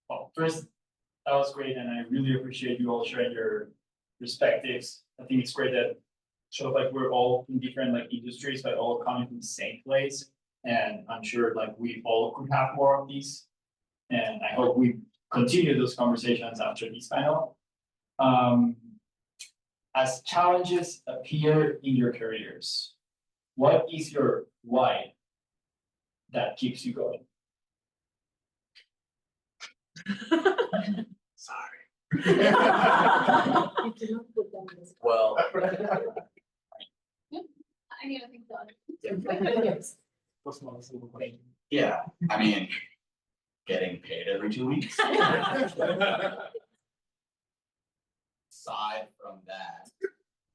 Well, first, that was great, and I really appreciate you all sharing your perspectives. I think it's great that sort of like we're all in different like industries, but all coming from the same place. And I'm sure like we all could have more of these. And I hope we continue those conversations after this panel. As challenges appear in your careers, what is your why that keeps you going? Sorry. Well, I need to think about it. yeah, I mean, getting paid every 2 weeks. Aside from that,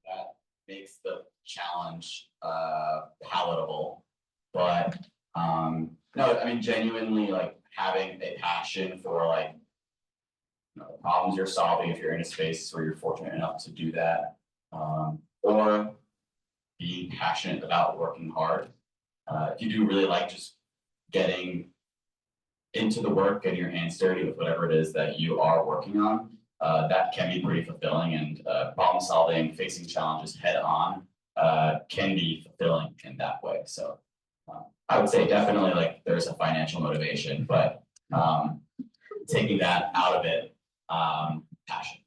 that makes the challenge palatable. But no, I mean genuinely like having a passion for like the problems you're solving if you're in a space where you're fortunate enough to do that. Or being passionate about working hard. If you do really like just getting into the work, getting your hands dirty with whatever it is that you are working on, that can be pretty fulfilling, and problem solving, facing challenges head on can be fulfilling in that way. So I would say definitely like there's a financial motivation, but taking that out of it, passion.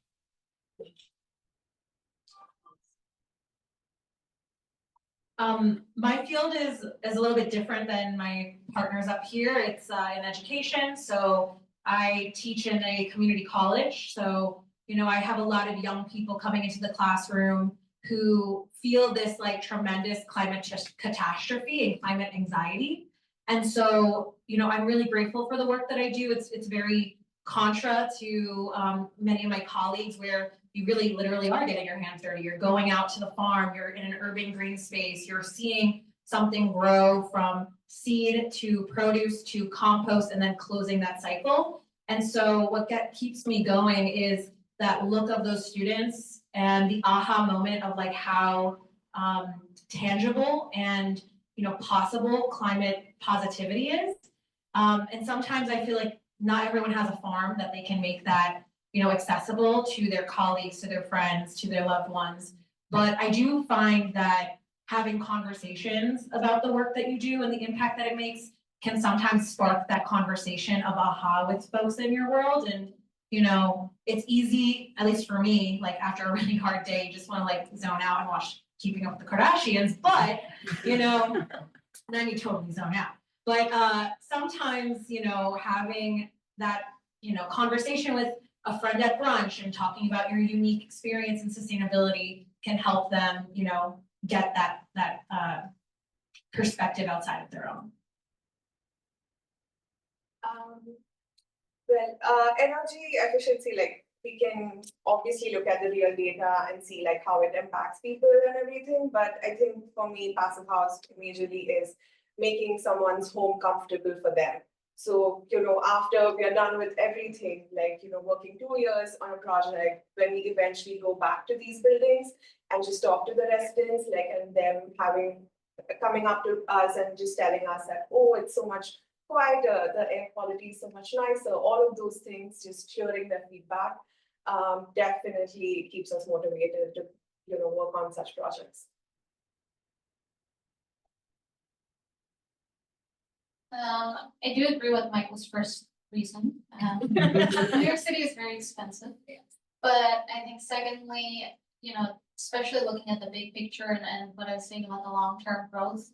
My field is a little bit different than my partners up here. It's in education. So I teach in a community college. So, you know, I have a lot of young people coming into the classroom who feel this like tremendous climate catastrophe and climate anxiety. And so, you know, I'm really grateful for the work that I do. It's very contra to many of my colleagues where you really literally are getting your hands dirty. You're going out to the farm, you're in an urban green space, you're seeing something grow from seed to produce to compost and then closing that cycle. And so what keeps me going is that look of those students and the aha moment of like how tangible and, you know, possible climate positivity is. And sometimes I feel like not everyone has a farm that they can make that, you know, accessible to their colleagues, to their friends, to their loved ones. But I do find that having conversations about the work that you do and the impact that it makes can sometimes spark that conversation of aha with folks in your world. And, you know, it's easy, at least for me, like after a really hard day, you just want to like zone out and watch Keeping Up with the Kardashians. But, you know, then you totally zone out. But sometimes, you know, having that, you know, conversation with a friend at brunch and talking about your unique experience in sustainability can help them, you know, get that perspective outside of their own. Energy efficiency, like we can obviously look at the real data and see like how it impacts people and everything. But I think for me, passive house majorly is making someone's home comfortable for them. So, you know, after we are done with everything, like, you know, working 2 years on a project, when we eventually go back to these buildings and just talk to the residents, like, and them coming up to us and just telling us that, oh, it's so much quieter, the air quality is so much nicer, all of those things, just hearing their feedback, definitely keeps us motivated to, you know, work on such projects. I do agree with Michael's first reason. New York City is very expensive. But I think secondly, you know, especially looking at the big picture and what I was saying about the long-term growth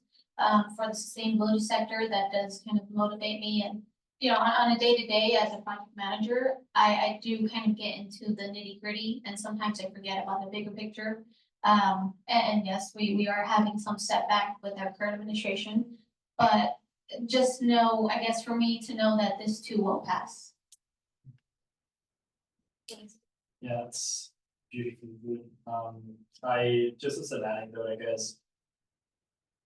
for the sustainability sector, that does kind of motivate me. And, you know, on a day-to-day as a project manager, I do kind of get into the nitty-gritty and sometimes I forget about the bigger picture. And yes, we are having some setback with our current administration, but just know, I guess for me to know that this too will pass. Yeah, it's beautifully good. I just as an anecdote, I guess.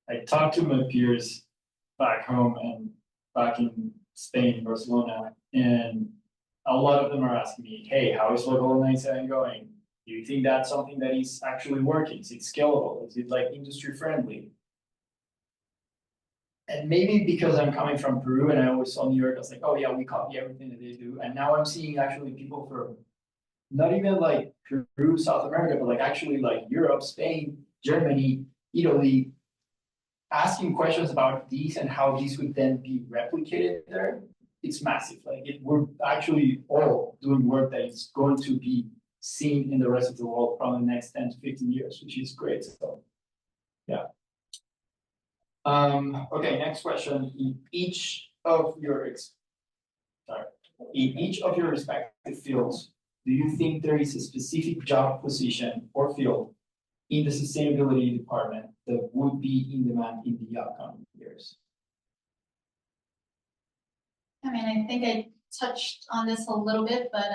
I talked to my peers back home and back in Spain, Barcelona, and a lot of them are asking me, hey, how is local organizing going? Do you think that's something that is actually working? Is it scalable? Is it like industry friendly? And maybe because I'm coming from Peru and I always saw New York, I was like, oh yeah, we copy everything that they do. And now I'm seeing actually people from not even like Peru, South America, but like actually like Europe, Spain, Germany, Italy, asking questions about these and how these would then be replicated there. It's massive. Like we're actually all doing work that is going to be seen in the rest of the world from the next 10 to 15 years, which is great. So, yeah. Okay, next question. In each of your respective fields, do you think there is a specific job position or field in the sustainability department that would be in demand in the upcoming years? I mean, I think I touched on this a little bit, but,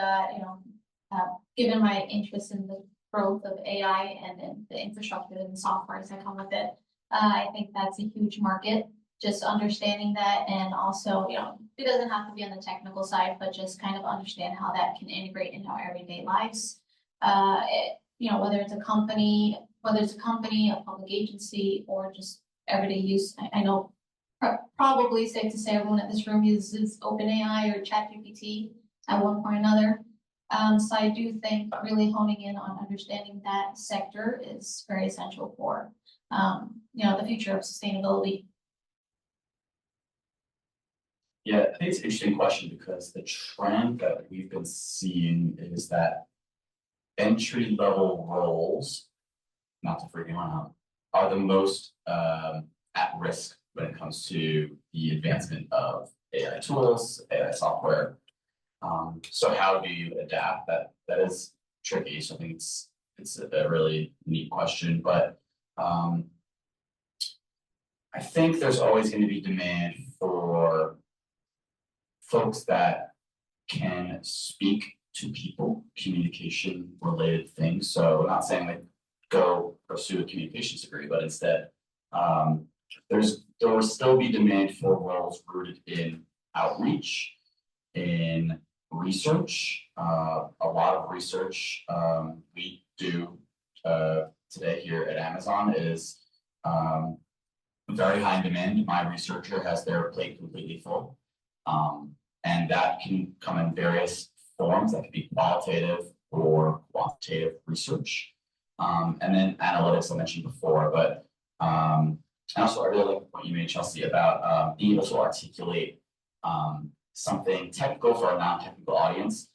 given my interest in the growth of AI and in the infrastructure and softwares that come with it, I think that's a huge market. Just understanding that, and also, it doesn't have to be on the technical side, but just kind of understand how that can integrate into our everyday lives. Whether it's a company, a public agency, or just everyday use. I know probably safe to say everyone in this room uses OpenAI or ChatGPT at one point or another. So I do think really honing in on understanding that sector is very essential for, the future of sustainability. Yeah, I think it's an interesting question because the trend that we've been seeing is that entry-level roles, not to freak anyone out, are the most at risk when it comes to the advancement of AI tools, AI software. So how do you adapt? That is tricky. So I think it's a really neat question, but I think there's always going to be demand for folks that can speak to people, communication related things. So I'm not saying like go pursue a communications degree, but instead there will still be demand for roles rooted in outreach, in research. A lot of research we do today here at Amazon is very high in demand. My researcher has their plate completely full. And that can come in various forms. That could be qualitative or quantitative research. And then analytics I mentioned before, but and also I really like what you made, Chelsea, about being able to articulate something technical for a non-technical audience.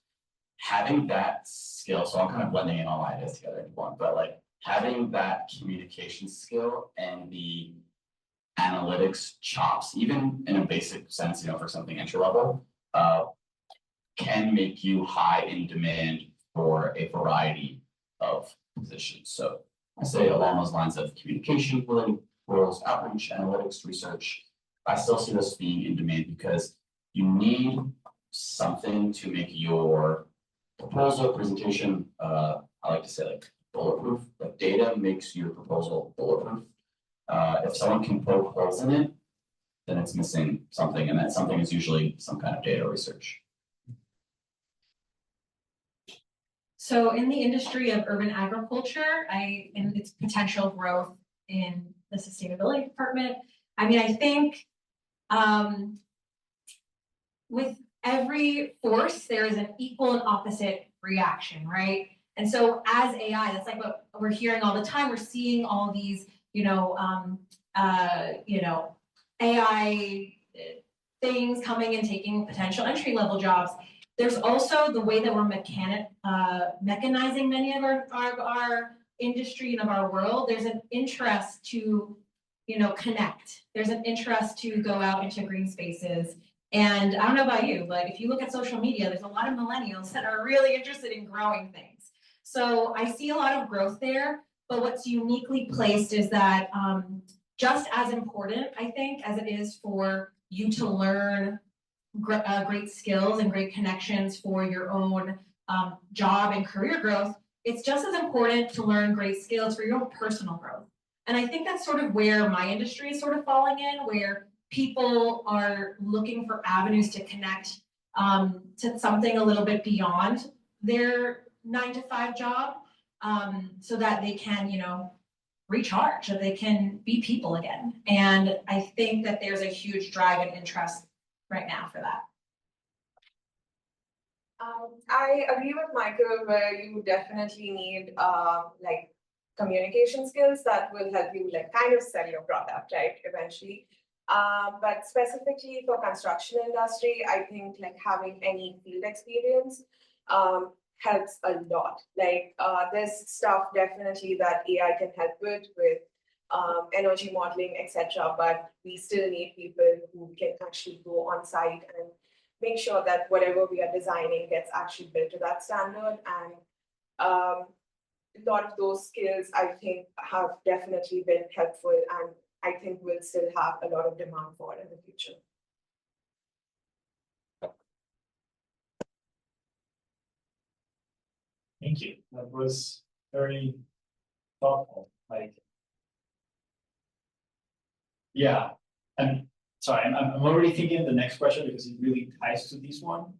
Having that skill, so I'm kind of blending in all my ideas together into one, but like having that communication skill and the analytics chops, even in a basic sense, for something entry level, can make you high in demand for a variety of positions. So I say along those lines of communication, roles, outreach, analytics, research, I still see this being in demand because you need something to make your proposal presentation, I like to say like bulletproof. Like data makes your proposal bulletproof. If someone can poke holes in it, then it's missing something, and that something is usually some kind of data research. So in the industry of urban agriculture, and its potential growth in the sustainability department, I think with every force, there is an equal and opposite reaction, right? And so as AI, that's like what we're hearing all the time. We're seeing all these, AI things coming and taking potential entry-level jobs. There's also the way that we're mechanizing many of our industry and of our world. There's an interest to, connect. There's an interest to go out into green spaces. And I don't know about you, but if you look at social media, there's a lot of millennials that are really interested in growing things. So I see a lot of growth there, but what's uniquely placed is that just as important, I think, as it is for you to learn great skills and great connections for your own job and career growth, it's just as important to learn great skills for your own personal growth. And I think that's sort of where my industry is sort of falling in, where people are looking for avenues to connect to something a little bit beyond their 9-to-5 job, so that they can, recharge, that they can be people again. And I think that there's a huge drive and interest right now for that. I agree with Michael where you definitely need like communication skills that will help you like kind of sell your product, right, eventually. But specifically for construction industry, I think like having any field experience helps a lot. Like there's stuff definitely that AI can help with energy modeling, etc. But we still need people who can actually go on site and make sure that whatever we are designing gets actually built to that standard. And a lot of those skills I think have definitely been helpful and I think we'll still have a lot of demand for in the future. Thank you. That was very thoughtful, like. Yeah, and sorry, I'm already thinking of the next question because it really ties to this one.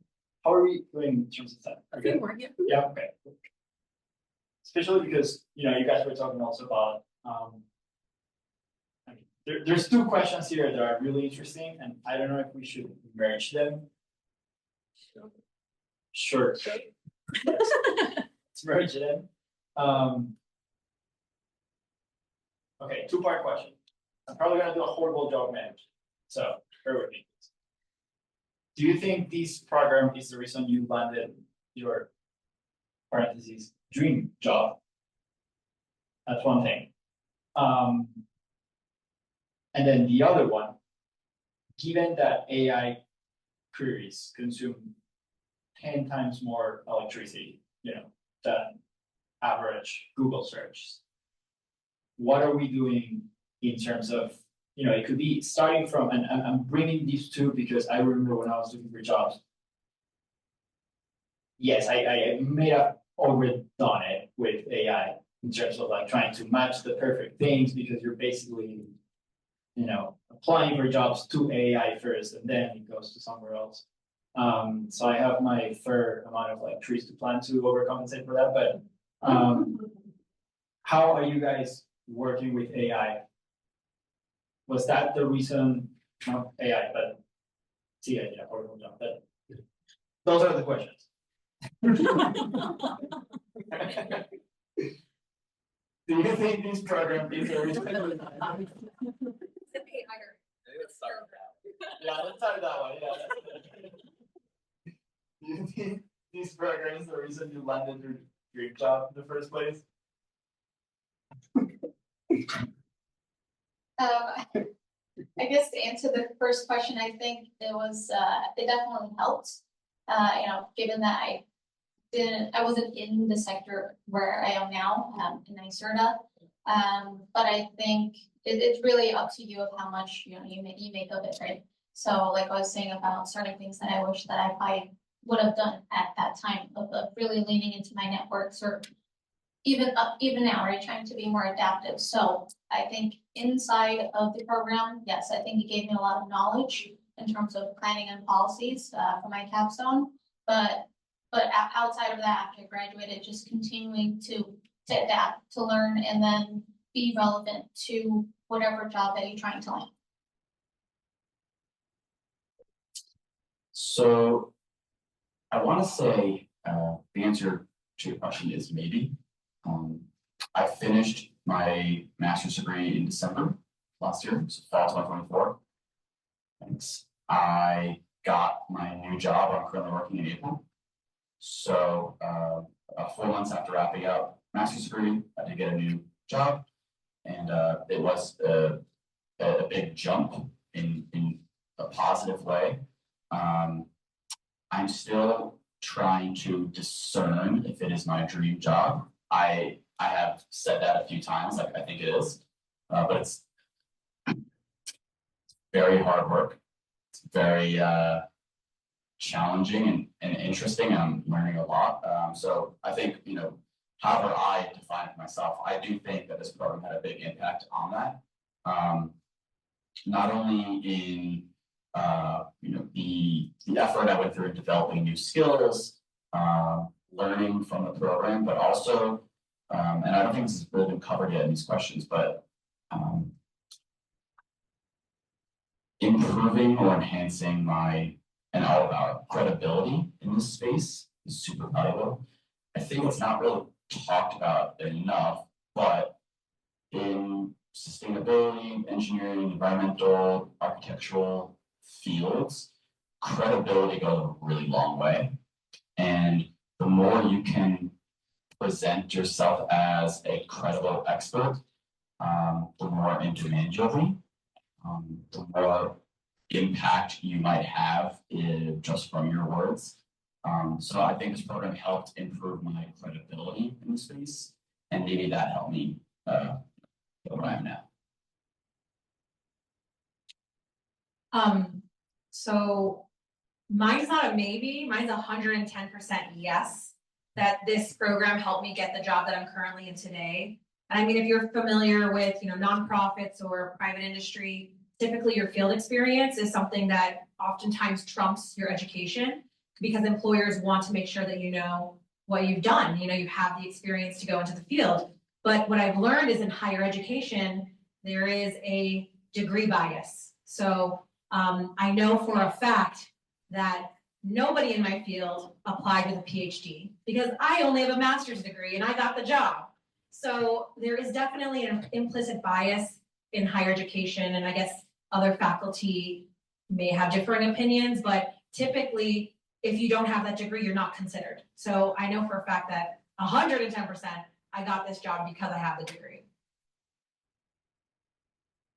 How are we doing in terms of time? Okay. Yeah, okay. Especially because, you know, you guys were talking also about, I mean, there's two questions here that are really interesting, and I don't know if we should merge them. Sure. Let's merge them. Okay, two-part question. I'm probably gonna do a horrible job managing, so bear with me. Do you think this program is the reason you landed your parentheses dream job? That's one thing. And then the other one, given that AI queries consume 10 times more electricity, you know, than average Google searches, what are we doing in terms of, you know, it could be starting from, and I'm bringing these two because I remember when I was looking for jobs. Yes, I may have overdone it with AI in terms of like trying to match the perfect things because you're basically, you know, applying for jobs to AI first and then it goes to somewhere else. So I have my fair amount of like trees to plant to overcompensate for that, but how are you guys working with AI? Was that the reason, not AI, but CA, yeah, or no, but those are the questions. Do you think this program is a reason? Yeah, let's start that one, yeah. Do you think this program is the reason you landed your dream job in the first place? I guess to answer the first question, I think it was, it definitely helped. You know, given that I wasn't in the sector where I am now, in NYSERDA. But I think it's really up to you of how much, you know, you make of it, right? So like I was saying about certain things that I wish that I probably would have done at that time of really leaning into my networks or even now, right, trying to be more adaptive. So I think inside of the program, yes, I think it gave me a lot of knowledge in terms of planning and policies for my capstone. But outside of that, after I graduated, just continuing to adapt, to learn, and then be relevant to whatever job that you're trying to land. So I want to say the answer to your question is maybe. I finished my master's degree in December last year, so fall 2024. Thanks. I got my new job. I'm currently working in April. So about 4 months after wrapping up master's degree, I did get a new job, and it was a big jump in a positive way. I'm still trying to discern if it is my dream job. I have said that a few times, like I think it is, but it's very hard work. It's very challenging and interesting. I'm learning a lot. So I think, you know, however I define it myself, I do think that this program had a big impact on that. Not only in you know, the effort I went through in developing new skills, learning from the program, but also And I don't think this has really been covered yet in these questions, but improving or enhancing my and all of our credibility in this space is super valuable. I think it's not really talked about enough, but in sustainability, engineering, environmental, architectural fields, credibility goes a really long way. And the more you can present yourself as a credible expert, the more in demand you'll be, the more impact you might have just from your words. So I think this program helped improve my credibility in the space, and maybe that helped me get where I am now. So mine's not a maybe, mine's 110% yes. That this program helped me get the job that I'm currently in today. And I mean, if you're familiar with, nonprofits or private industry, typically your field experience is something that oftentimes trumps your education because employers want to make sure that you know what you've done, you have the experience to go into the field. But what I've learned is in higher education, there is a degree bias. So I know for a fact that nobody in my field applied with a PhD because I only have a master's degree and I got the job. So there is definitely an implicit bias in higher education, and I guess other faculty may have differing opinions, but typically if you don't have that degree, you're not considered. So I know for a fact that 110% I got this job because I have the degree.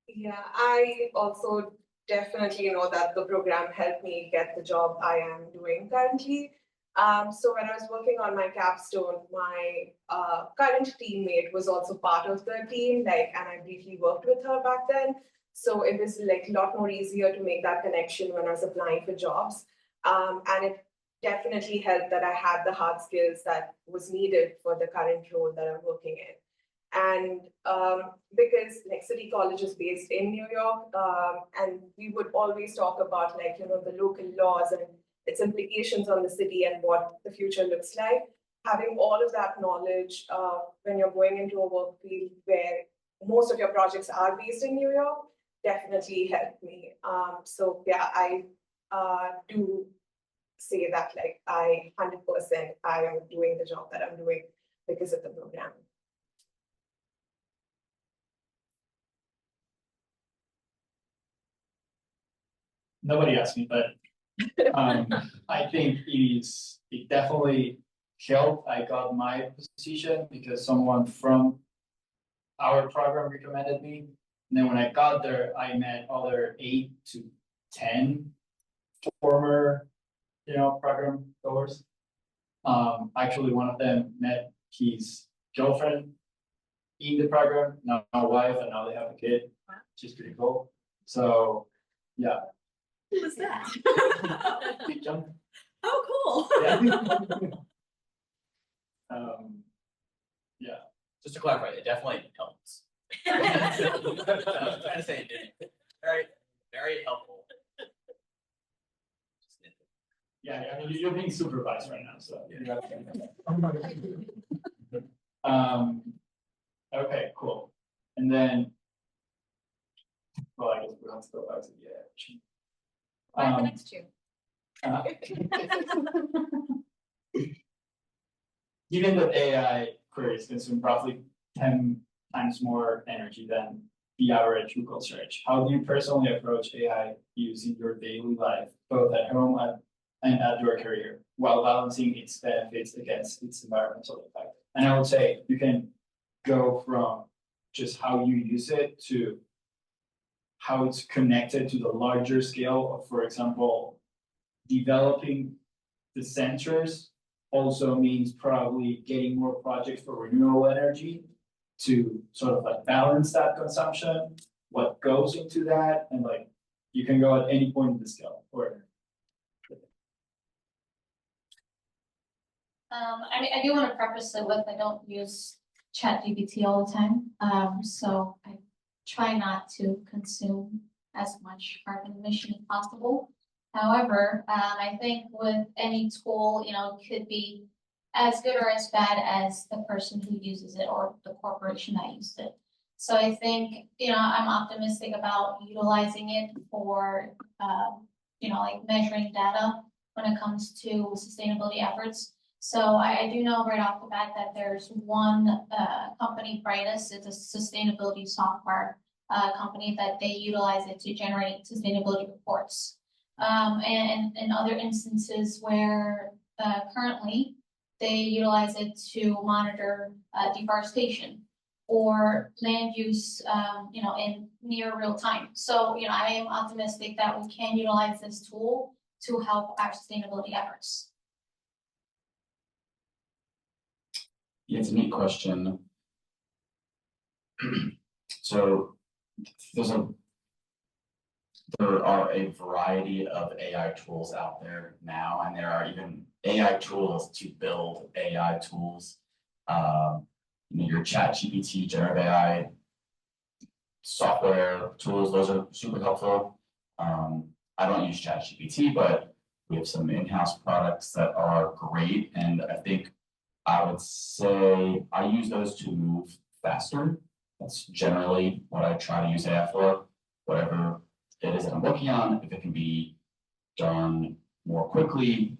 Yeah, I also definitely know that the program helped me get the job I am doing currently. So when I was working on my capstone, my current teammate was also part of the team, and I briefly worked with her back then. So it was a lot more easier to make that connection when I was applying for jobs. And it definitely helped that I had the hard skills that was needed for the current role that I'm working in. And because City College is based in New York, and we would always talk about the local laws and its implications on the city and what the future looks like. Having all of that knowledge when you're going into a work field where most of your projects are based in New York definitely helped me. So yeah, I do say that I 100% I am doing the job that I'm doing because of the program. Nobody asked me, but I think it definitely helped. I got my position because someone from our program recommended me. And then when I got there, I met other 8 to 10 former, program goers. Actually, one of them met his girlfriend in the program, now my wife, and now they have a kid, which is pretty cool. So, yeah. Who was that? Big jump. Oh, cool. Yeah. Yeah. Just to clarify, it definitely helps. I was trying to say it did. Very, very helpful. Yeah, I mean, you're being supervised right now, so. Yeah. Okay, cool. And then. Well, I guess we don't have to go back to the edge. What are the next two? Given that AI queries consume roughly 10 times more energy than the average Google search, how do you personally approach AI use in your daily life, both at home and at your career, while balancing its benefits against its environmental impact? And I would say you can go from just how you use it to how it's connected to the larger scale of, for example, developing the sensors also means probably getting more projects for renewable energy to sort of balance that consumption, what goes into that, and you can go at any point in the scale. Or I do want to preface it with I don't use ChatGPT all the time, so I try not to consume as much carbon emission as possible. However, I think with any tool, it could be as good or as bad as the person who uses it or the corporation that used it. So I think, I'm optimistic about utilizing it for, like measuring data when it comes to sustainability efforts. So I do know right off the bat that there's one company, Brightest, it's a sustainability software company that they utilize it to generate sustainability reports. And in other instances where currently they utilize it to monitor deforestation or land use, in near real time. So, I am optimistic that we can utilize this tool to help our sustainability efforts. Yeah, it's a neat question. So there are a variety of AI tools out there now, and there are even AI tools to build AI tools. Your ChatGPT, generative AI software tools, those are super helpful. I don't use ChatGPT, but we have some in-house products that are great, and I think I would say I use those to move faster. That's generally what I try to use AI for. Whatever it is that I'm working on, if it can be done more quickly,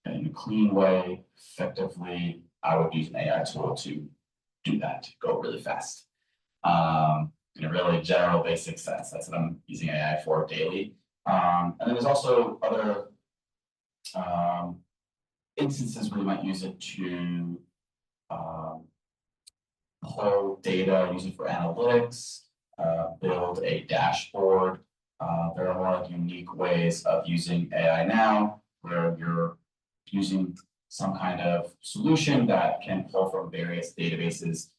in a clean way, effectively, I would use an AI tool to do that, go really fast. In a really general basic sense, that's what I'm using AI for daily. And then there's also other instances where you might use it to pull data, use it for analytics, build a dashboard. There are more unique ways of using AI now, where you're using some kind of solution that can pull from various databases,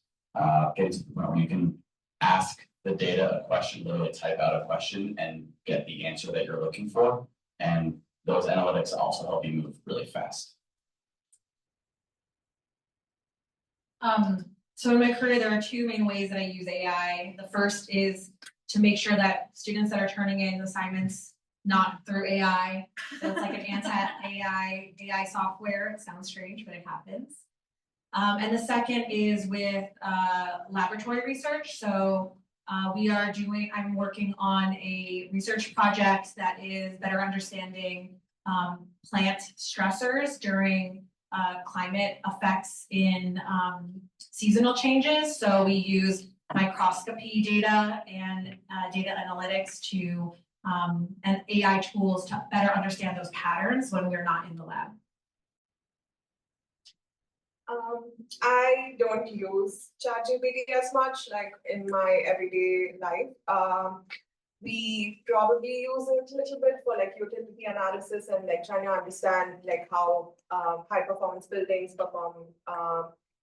get to the point where you can ask the data a question, literally type out a question and get the answer that you're looking for. And those analytics also help you move really fast. So in my career, there are two main ways that I use AI. The first is to make sure that students that are turning in assignments not through AI, so it's like an anti-AI software. It sounds strange, but it happens. And the second is with laboratory research. So I'm working on a research project that is better understanding plant stressors during climate effects in seasonal changes. So we use microscopy data and data analytics to and AI tools to better understand those patterns when we're not in the lab. I don't use ChatGPT as much, like in my everyday life. We probably use it a little bit for like utility analysis and like trying to understand like how high performance buildings perform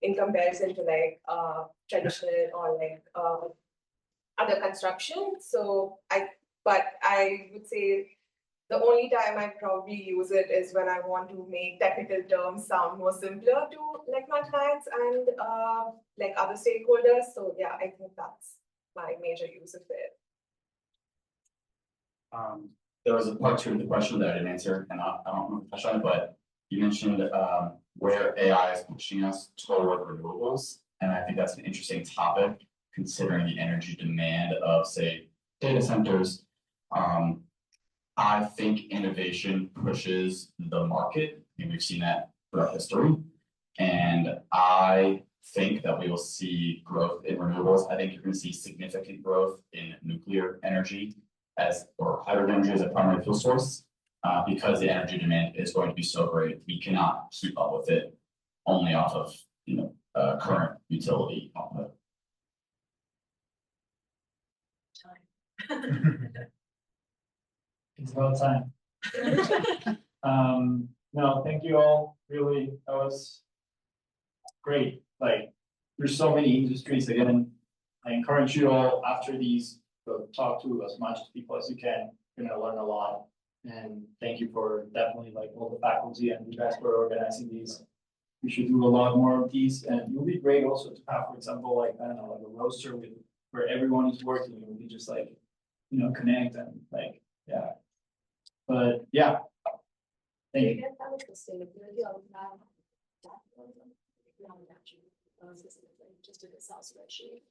in comparison to like traditional or like other construction. But I would say the only time I probably use it is when I want to make technical terms sound more simpler to like my clients and like other stakeholders. So yeah, I think that's my major use of it. There was a part two of the question that I didn't answer, and I don't know if I touched on it, but you mentioned where AI is pushing us toward renewables. And I think that's an interesting topic, considering the energy demand of, say, data centers. I think innovation pushes the market, and we've seen that throughout history. And I think that we will see growth in renewables. I think you're going to see significant growth in nuclear energy or hydrogen energy as a primary fuel source, because the energy demand is going to be so great. We cannot keep up with it only off of current utility output. It's about time. No, thank you all. Really, that was great. Like, there's so many industries. Again, I encourage you all after these, go talk to as much people as you can. You're gonna learn a lot. And thank you for definitely like all the faculty and you guys for organizing these. We should do a lot more of these, and it would be great also to have, for example, like I don't know, like a roster with where everyone is working. It would be just like, connect and like, yeah. But yeah. Thank you. Just an Excel spreadsheet.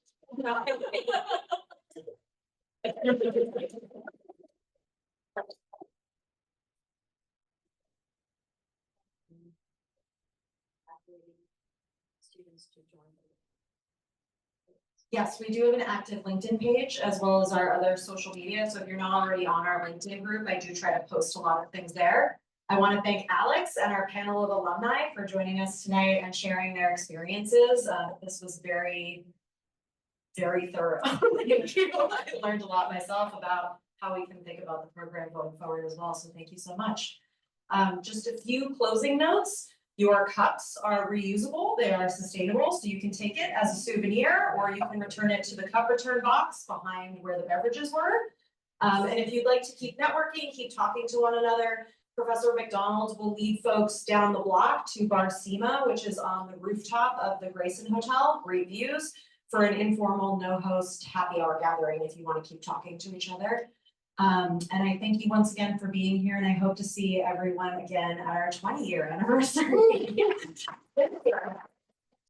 Students to join. Yes, we do have an active LinkedIn page as well as our other social media. So if you're not already on our LinkedIn group, I do try to post a lot of things there. I want to thank Alex and our panel of alumni for joining us tonight and sharing their experiences. This was very thorough. Thank you. I learned a lot myself about how we can think about the program going forward as well. So thank you so much. Just a few closing notes. Your cups are reusable, they are sustainable, so you can take it as a souvenir or you can return it to the cup return box behind where the beverages were. And if you'd like to keep networking, keep talking to one another, Professor McDonald will lead folks down the block to Bar Sema, which is on the rooftop of the Grayson Hotel, great views, for an informal, no-host happy hour gathering if you want to keep talking to each other. And I thank you once again for being here, and I hope to see everyone again at our 20-year anniversary.